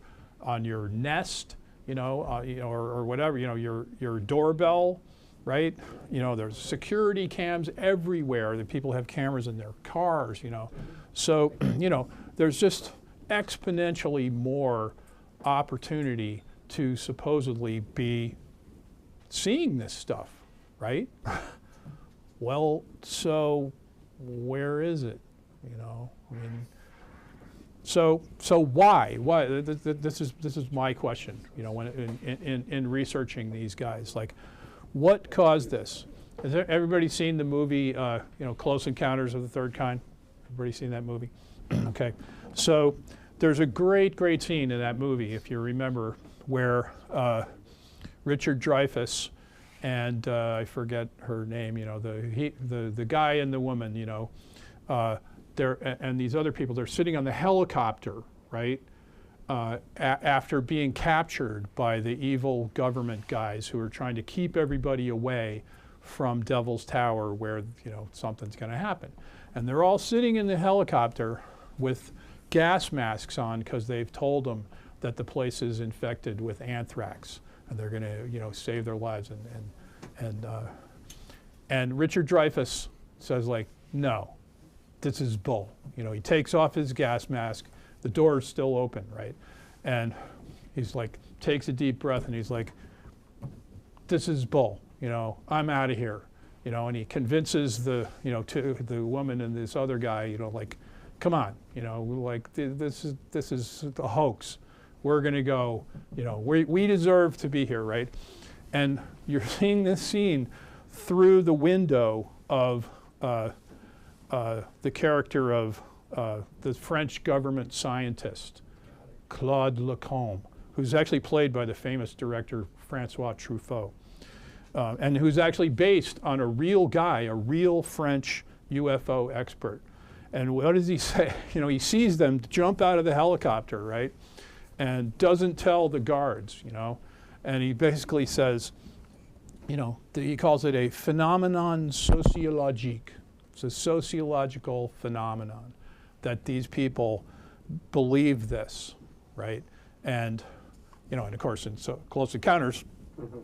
Nest, or whatever. Your doorbell, right? There's security cams everywhere. That people have cameras in their cars. So there's just exponentially more opportunity to supposedly be seeing this stuff, right? Well, so where is it? I mean, so why? Why? This is my question. When in researching these guys, like, what caused this? Has everybody seen the movie, Close Encounters of the Third Kind? Everybody seen that movie? Okay. So there's a great scene in that movie, if you remember, where Richard Dreyfuss and I forget her name, the guy and the woman, and these other people, they're sitting on the helicopter, right? After being captured by the evil government guys who are trying to keep everybody away from Devil's Tower, where something's going to happen. And they're all sitting in the helicopter with gas masks on because they've told them that the place is infected with anthrax, and they're going to save their lives. And Richard Dreyfuss says, like, no, this is bull. He takes off his gas mask. The door is still open, right? And he's like, takes a deep breath, and he's like, this is bull. I'm out of here. And he convinces the woman and this other guy, like, come on, like, this is a hoax. We're going to go, we deserve to be here, right? And you're seeing this scene through the window of the character of the French government scientist, Claude Lacombe, who's actually played by the famous director Francois Truffaut, and who's actually based on a real guy, a real French UFO expert. And what does he say? He sees them jump out of the helicopter, right? And doesn't tell the guards, And he basically says, he calls it a phenomenon sociologique. It's a sociological phenomenon that these people believe this, right? And you know, and of course in so close encounters,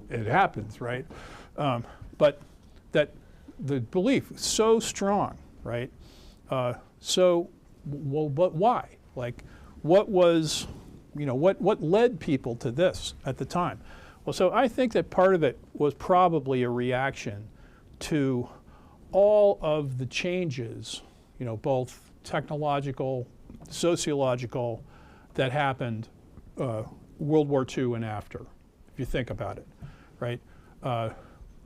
it happens, right? But that the belief is so strong, right? Well, but why? Like, what was, you know, what led people to this at the time? Well, so I think that part of it was probably a reaction to all of the changes, you know, both technological, sociological, that happened World War II and after, if you think about it, right? I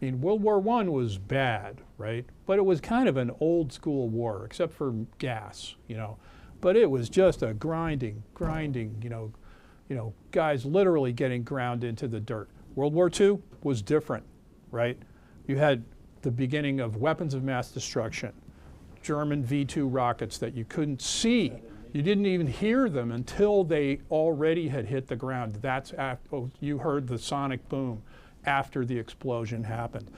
mean, World War I was bad, right? But it was kind of an old school war, except for gas, you know. But it was just a grinding, you know, guys literally getting ground into the dirt. World War II was different, right? You had the beginning of weapons of mass destruction, German V-2 rockets that you couldn't see. You didn't even hear them until they already had hit the ground. That's after, you heard the sonic boom after the explosion happened.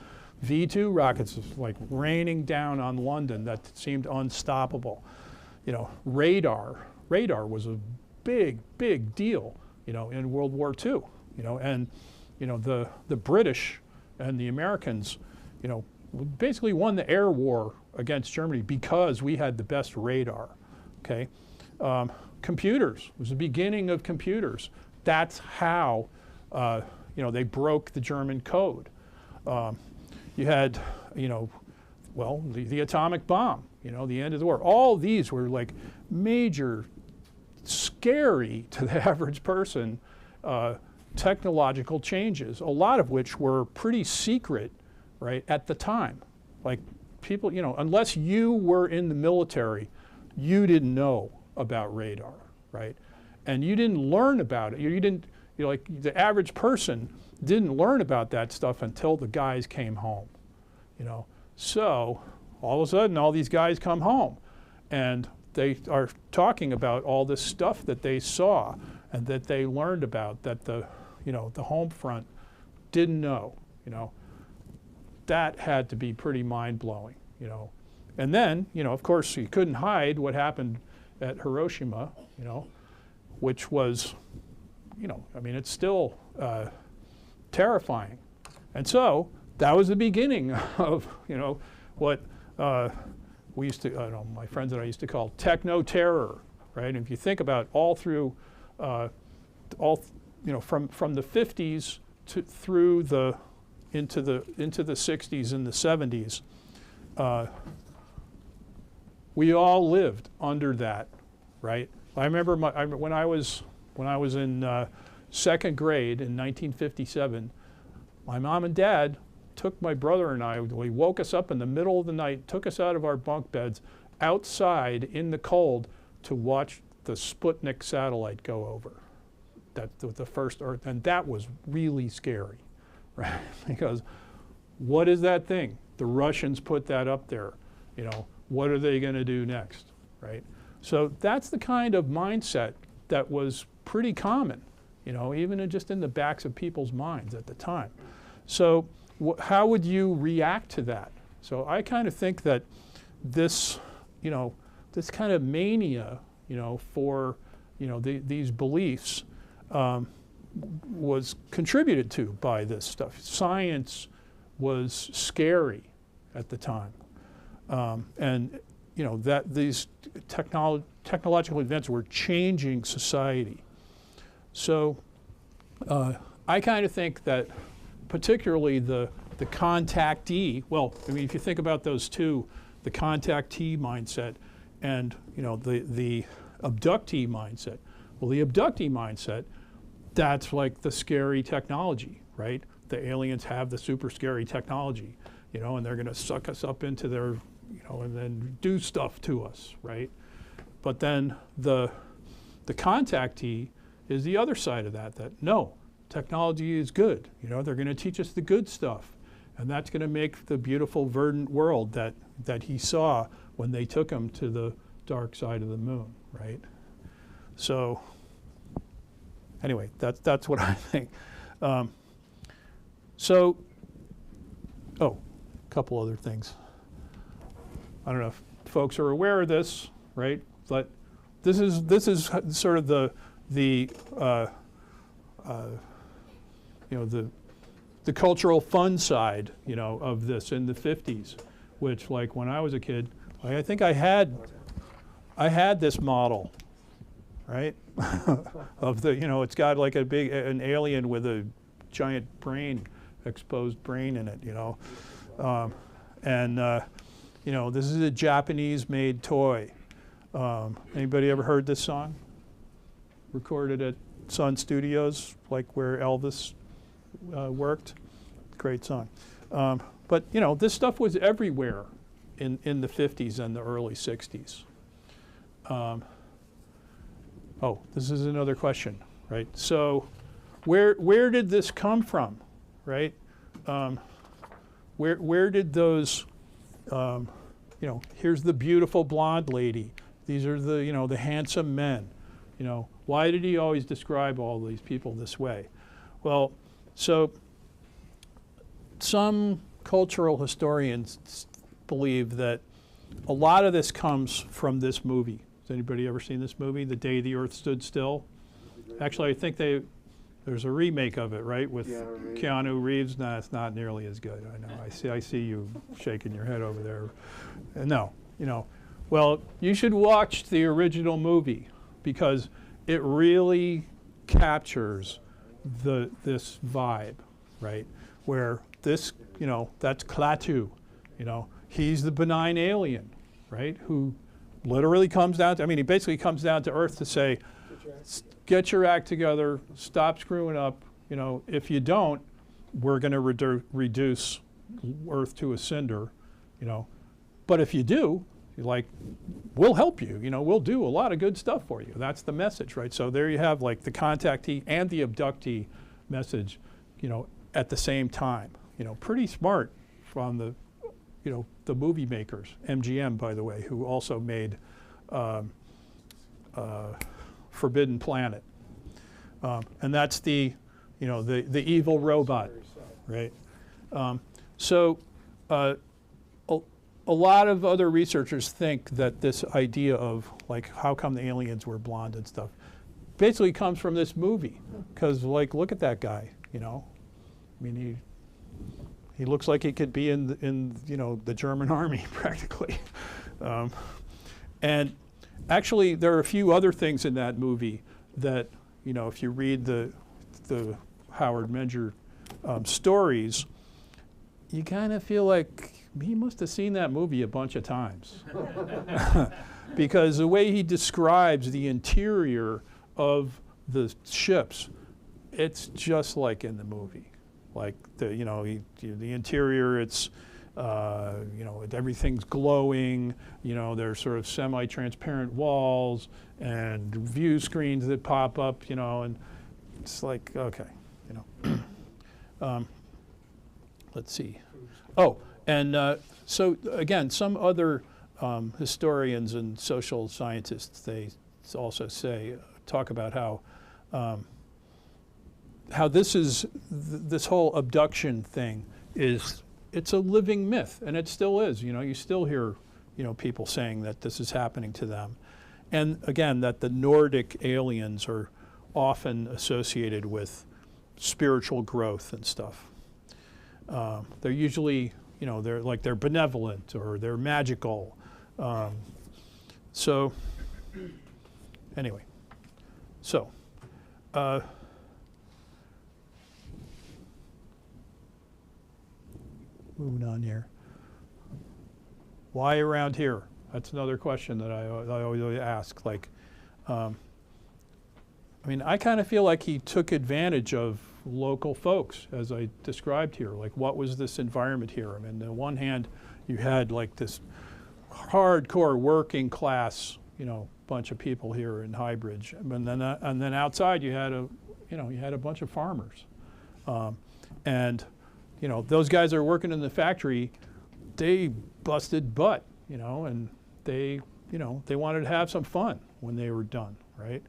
V-2 rockets was like raining down on London that seemed unstoppable. You know, radar was a big deal, you know, in World War II, you know, and, you know, the British and the Americans, you know, basically won the air war against Germany because we had the best radar, okay? Computers was the beginning of computers. That's how, you know, they broke the German code. You had, you know, well, the atomic bomb, you know, the end of the war. All these were like major, scary to the average person, technological changes, a lot of which were pretty secret, right, at the time. Like people, you know, unless you were in the military, you didn't know about radar, right? And you didn't learn about it. You didn't, you know, like the average person didn't learn about that stuff until the guys came home, you know. So all of a sudden, all these guys come home and they are talking about all this stuff that they saw and that they learned about that the, you know, the home front didn't know, you know. That had to be pretty mind-blowing, you know. And then, you know, of course, you couldn't hide what happened at Hiroshima, you know, which was, you know, I mean, it's still terrifying. And so that was the beginning of, you know, what we used to, I don't know, my friends and I used to call techno-terror, right? And if you think about all through, you know, from the 50s to through the, into the 60s and the 70s, we all lived under that, right? I remember when I was in second grade in 1957, my mom and dad took my brother and I, they woke us up in the middle of the night, took us out of our bunk beds outside in the cold to watch the Sputnik satellite go over. That's the first Earth, and that was really scary, right? Because what is that thing? The Russians put that up there, you know, what are they going to do next, right? So that's the kind of mindset that was pretty common, you know, even just in the backs of people's minds at the time. So how would you react to that? So I kind of think that this, you know, this kind of mania, you know, for, you know, these beliefs was contributed to by this stuff. Science was scary at the time. And, you know, that these technological events were changing society. So I kind of think that particularly the contactee, well, I mean, if you think about those two, the contactee mindset and, you know, the abductee mindset. Well, the abductee mindset, that's like the scary technology, right? The aliens have the super scary technology, you know, and they're going to suck us up into their, you know, and then do stuff to us, right? But then the contactee is the other side of that, that no, technology is good. You know, they're going to teach us the good stuff. And that's going to make the beautiful, verdant world that he saw when they took him to the dark side of the moon, right? So anyway, that's what I think. So, oh, a couple other things. I don't know if folks are aware of this, right? But this is sort of the you know, the cultural fun side, you know, of this in the 50s, which, like, when I was a kid, I think I had this model, right? Of the, you know, it's got like an alien with a giant brain, exposed brain in it, you know. You know, this is a Japanese-made toy. Anybody ever heard this song? Recorded at Sun Studios, like where Elvis worked. Great song. But, you know, this stuff was everywhere in the 50s and the early 60s. Oh, this is another question, right? So where did this come from, right? Where did those, you know, here's the beautiful blonde lady. These are the, you know, the handsome men. You know, why did he always describe all these people this way? Well, so some cultural historians believe that a lot of this comes from this movie. Has anybody ever seen this movie, The Day the Earth Stood Still? Actually, I think there's a remake of it, right, with Keanu Reeves. No, it's not nearly as good. I know. I see you shaking your head over there. No, you know. Well, you should watch the original movie because it really captures this vibe, right? Where this, you know, that's Klaatu, you know, he's the benign alien, right? Who literally comes down to, I mean, he basically comes down to Earth to say, get your act together, stop screwing up, you know, if you don't, we're going to reduce Earth to a cinder, you know, but if you do, like, we'll help you, you know, we'll do a lot of good stuff for you. That's the message, right? So there you have like the contactee and the abductee message, you know, at the same time. You know, pretty smart from the, you know, the movie makers. MGM, by the way, who also made Forbidden Planet. And that's the, you know, the evil robot, right? A lot of other researchers think that this idea of like how come the aliens were blonde and stuff basically comes from this movie, because like look at that guy, you know, I mean he looks like he could be in you know the German army practically, and actually there are a few other things in that movie that, you know, if you read the Howard Menger stories, you kind of feel like he must have seen that movie a bunch of times. Because the way he describes the interior of the ships, it's just like in the movie. Like, the interior, it's, you know, everything's glowing, you know, there's sort of semi-transparent walls and view screens that pop up, you know, and it's like, okay, you know. Let's see. Oh, and so again, some other historians and social scientists, they also talk about how this whole abduction thing it's a living myth, and it still is. You know, you still hear, you know, people saying that this is happening to them, and again, that the Nordic aliens are often associated with spiritual growth and stuff. They're usually, you know, they're benevolent or they're magical. So anyway, so moving on here. Why around here? That's another question that I always ask. Like, I mean, I kind of feel like he took advantage of local folks, as I described here. Like, what was this environment here? I mean, on the one hand, you had like this hardcore working class, you know, bunch of people here in Highbridge, and then outside you had a bunch of farmers, and you know, those guys that are working in the factory, they busted butt, you know, and they wanted to have some fun when they were done, right?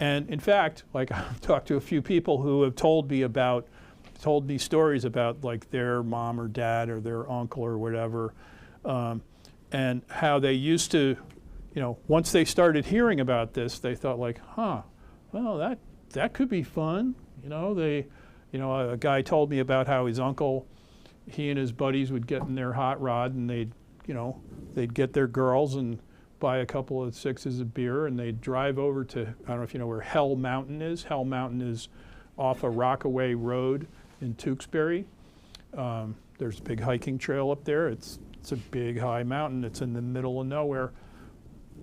And in fact, like I've talked to a few people who have told me stories about like their mom or dad or their uncle or whatever, and how they used to, you know, once they started hearing about this, they thought like, huh, well, that could be fun. You know, a guy told me about how his uncle, he and his buddies would get in their hot rod and they'd get their girls and buy a couple of sixes of beer and they'd drive over to, I don't know if you know where Hell Mountain is. Hell Mountain is off a Rockaway Road in Tewksbury. There's a big hiking trail up there. It's a big high mountain. It's in the middle of nowhere.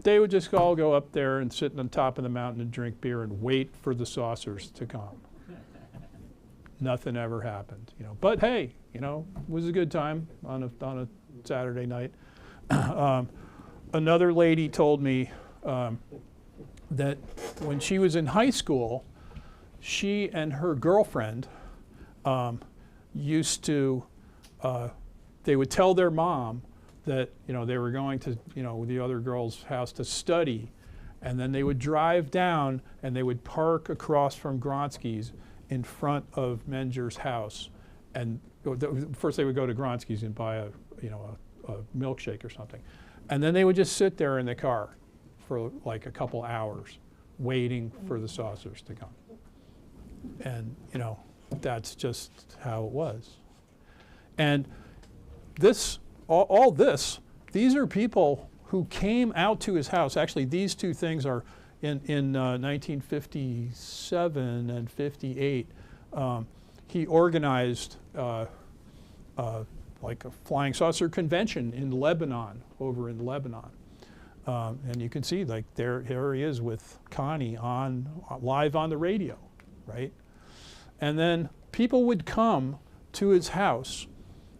They would just all go up there and sit on top of the mountain and drink beer and wait for the saucers to come. Nothing ever happened, you know. But hey, you know, it was a good time on a Saturday night. Another lady told me that when she was in high school, she and her girlfriend used to, they would tell their mom that, you know, they were going to, you know, the other girl's house to study, and then they would drive down and they would park across from Gronsky's in front of Menger's house, and first they would go to Gronsky's and buy a milkshake or something, and then they would just sit there in the car for like a couple hours waiting for the saucers to come. And you know, that's just how it was. And this, all this, these are people who came out to his house. Actually, these two things are in 1957 and 58. He organized like a flying saucer convention in Lebanon, over in Lebanon. And you can see, like, here he is with Connie live on the radio, right? And then people would come to his house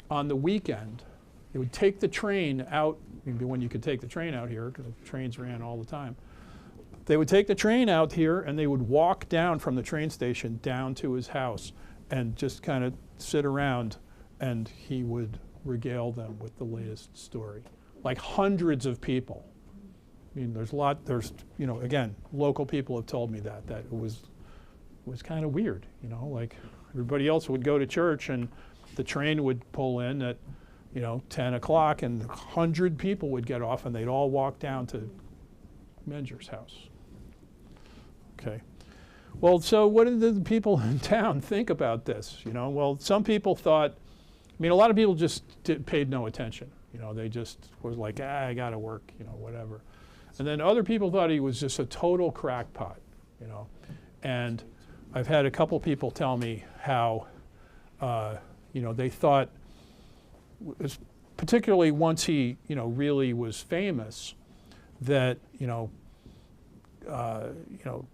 on the weekend. They would take the train out, when you could take the train out here, because the trains ran all the time. They would take the train out here and they would walk down from the train station down to his house and just kind of sit around, and he would regale them with the latest story. Like hundreds of people. I mean, there's, you know, again, local people have told me that it was kind of weird, you know, like everybody else would go to church and the train would pull in at, you know, 10 o'clock and 100 people would get off and they'd all walk down to Menger's house. Okay. Well, so what did the people in town think about this? You know, well, some people thought, I mean, a lot of people just paid no attention. You know, they just was like, I gotta work, you know, whatever. And then other people thought he was just a total crackpot, you know. And I've had a couple people tell me how, you know, they thought, particularly once he, you know, really was famous, that, you know,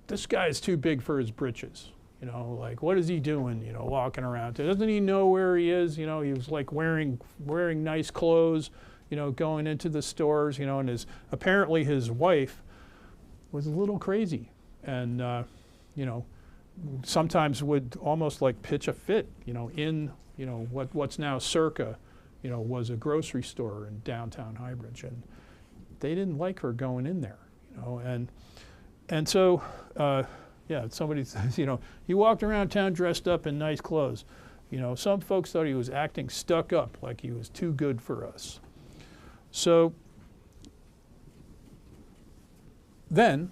this guy's too big for his britches. You know, like, what is he doing, you know, walking around? Doesn't he know where he is? You know, he was like wearing nice clothes, you know, going into the stores, you know, and apparently his wife was a little crazy and, you know, sometimes would almost like pitch a fit, you know, in, you know, what's now Circa, you know, was a grocery store in downtown Highbridge, and they didn't like her going in there, you know, and so, yeah, somebody says, you know, he walked around town dressed up in nice clothes. You know, some folks thought he was acting stuck up, like he was too good for us. So then,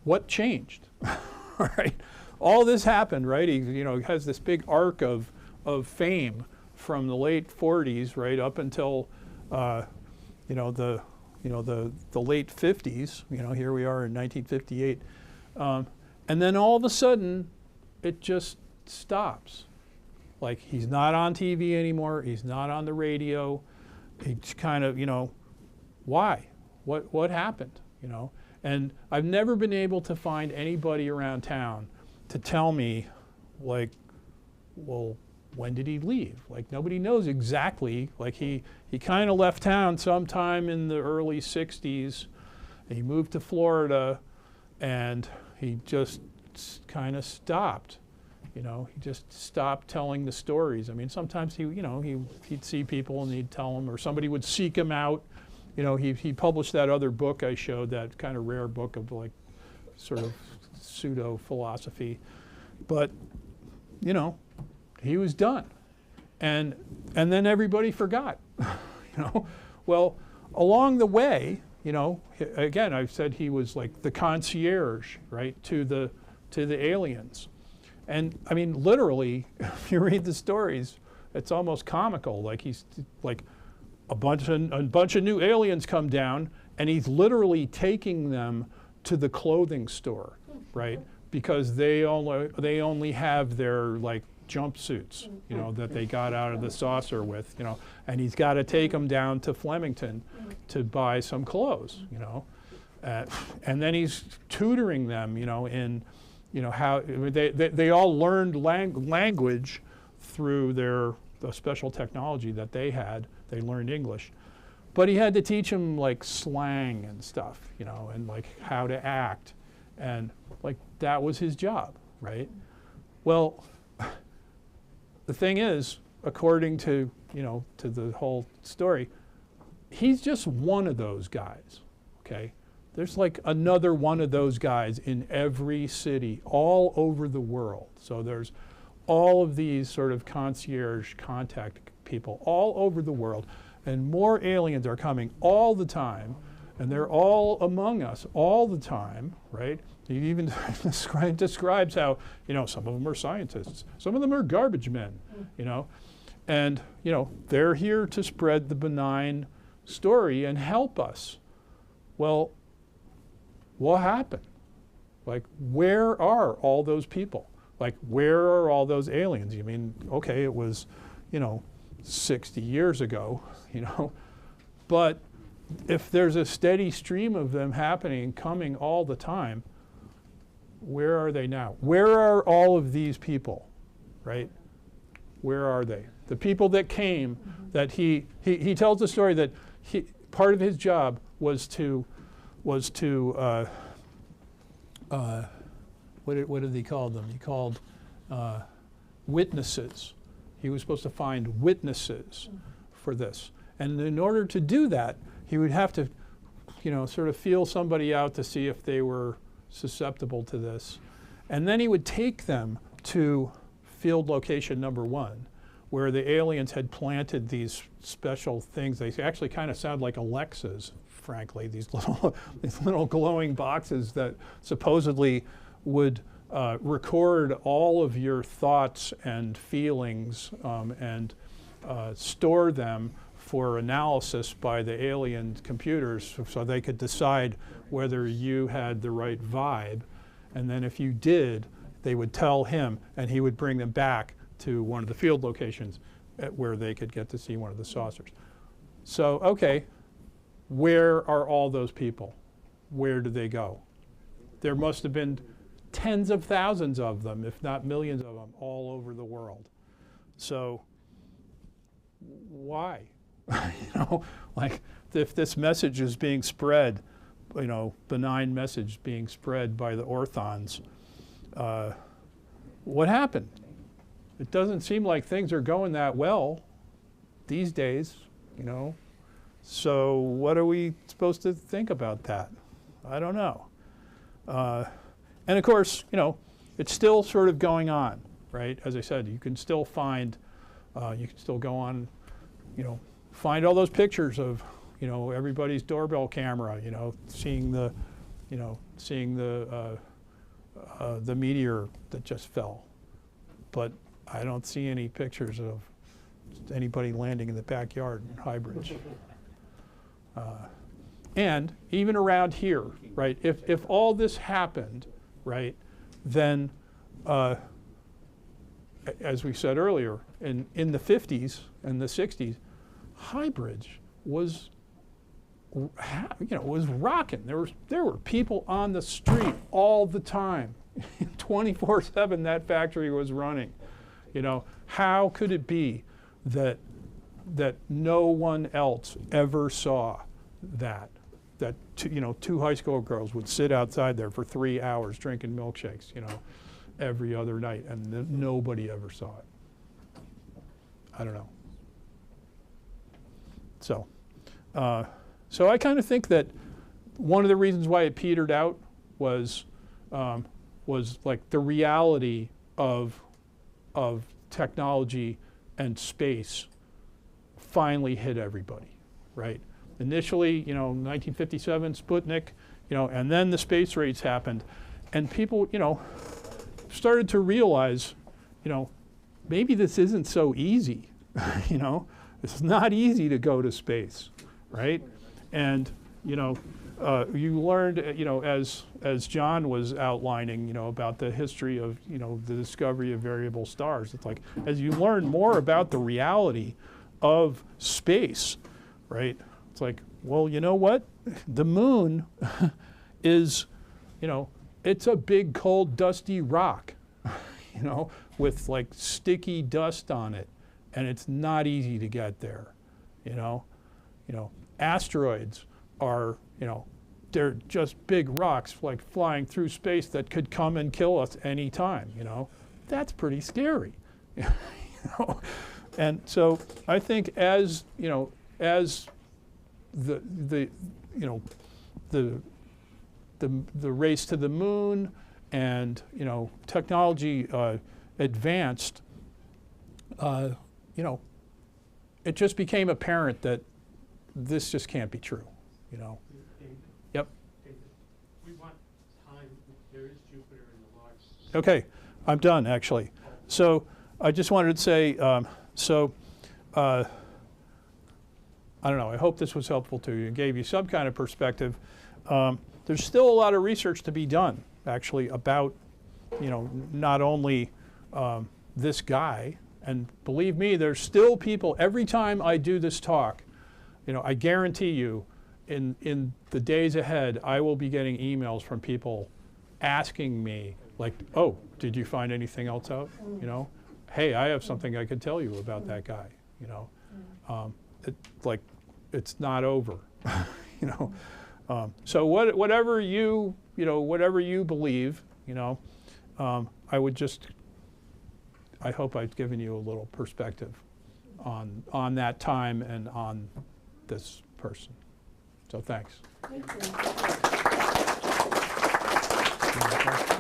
what changed? All right, all this happened, right? He, you know, has this big arc of fame from the late 40s, right, up until, you know, the late 50s. You know, here we are in 1958. And then all of a sudden, it just stops. Like, he's not on TV anymore. He's not on the radio. He's kind of, you know, why? What happened, you know? And I've never been able to find anybody around town to tell me, like, well, when did he leave? Like, nobody knows exactly. Like, he kind of left town sometime in the early 60s. And he moved to Florida, and he just kind of stopped, you know. He just stopped telling the stories. I mean, sometimes he, you know, he'd see people and he'd tell them, or somebody would seek him out. You know, he published that other book I showed, that kind of rare book of like sort of pseudo philosophy, but you know, he was done, and then everybody forgot. You know, well, along the way, you know, again, I've said he was like the concierge, right, to the to the aliens. And I mean, literally, if you read the stories, it's almost comical. Like he's like a bunch of new aliens come down, and he's literally taking them to the clothing store, right? Because they only have their like jumpsuits, you know, that they got out of the saucer with, you know, and he's got to take them down to Flemington to buy some clothes, you know, and then he's tutoring them, you know, in, you know, how they all learned language through the special technology that they had. They learned English, but he had to teach them like slang and stuff, you know, and like how to act, and like that was his job, right? Well, the thing is, according to, you know, to the whole story, he's just one of those guys, okay? There's like another one of those guys in every city all over the world. So there's all of these sort of concierge contact people all over the world, and more aliens are coming all the time, and they're all among us all the time, right? He even describes how, you know, some of them are scientists, some of them are garbage men, you know, and, you know, they're here to spread the benign story and help us. Well, what happened? Like, where are all those people? Like, where are all those aliens? You mean, okay, it was, you know, 60 years ago, you know, but if there's a steady stream of them happening, coming all the time, where are they now? Where are all of these people, right? Where are they? The people that came, that he tells the story that part of his job was to what did he call them? He called witnesses. He was supposed to find witnesses for this. And in order to do that, he would have to, you know, sort of feel somebody out to see if they were susceptible to this. And then he would take them to field location number 1, where the aliens had planted these special things. They actually kind of sound like Alexas, frankly, these little glowing boxes that supposedly would record all of your thoughts and feelings and store them for analysis by the alien computers, so they could decide whether you had the right vibe. And then if you did, they would tell him, and he would bring them back to one of the field locations where they could get to see one of the saucers. So, okay, where are all those people? Where do they go? There must have been tens of thousands of them, if not millions of them, all over the world. So why? You know, like if this message is being spread, you know, benign message being spread by the orthons, what happened? It doesn't seem like things are going that well these days, you know. So what are we supposed to think about that? I don't know. And of course, you know, it's still sort of going on, right? As I said, you can still find, you can still go on, you know, find all those pictures of, you know, everybody's doorbell camera, you know, seeing the meteor that just fell. But I don't see any pictures of anybody landing in the backyard in Highbridge. And even around here, right, if all this happened, right, then, as we said earlier, in the 50s and the 60s, Highbridge was, you know, was rocking. There were people on the street all the time, 24/7. That factory was running. You know, how could it be that no one else ever saw that? That two high school girls would sit outside there for 3 hours drinking milkshakes, you know, every other night, and nobody ever saw it. I don't know. So I kind of think that one of the reasons why it petered out was like the reality of technology and space finally hit everybody, right? Initially, you know, 1957, Sputnik, you know, and then the space race happened, and people, you know, started to realize, maybe this isn't so easy. It's not easy to go to space, right? And you learned, as John was outlining, about the history of, the discovery of variable stars. It's like, as you learn more about the reality of space, right? It's like, well, you know what? The moon is, it's a big, cold, dusty rock, with like sticky dust on it, and it's not easy to get there, Asteroids are, they're just big rocks like flying through space that could come and kill us anytime, That's pretty scary, And so I think as, as the race to the moon and, technology advanced, it just became apparent that this just can't be true, David, Yep. David, we want time, there is Jupiter in the large. Okay, I'm done, actually. So I just wanted to say, I don't know, I hope this was helpful to you and gave you some kind of perspective. There's still a lot of research to be done, actually, about, not only this guy, and believe me, there's still people, every time I do this talk, I guarantee you, in the days ahead, I will be getting emails from people asking me, like, oh, did you find anything else out? Hey, I have something I could tell you about that guy, it's not over, So whatever you believe, I hope I've given you a little perspective on that time and on this person. So thanks. Thank you.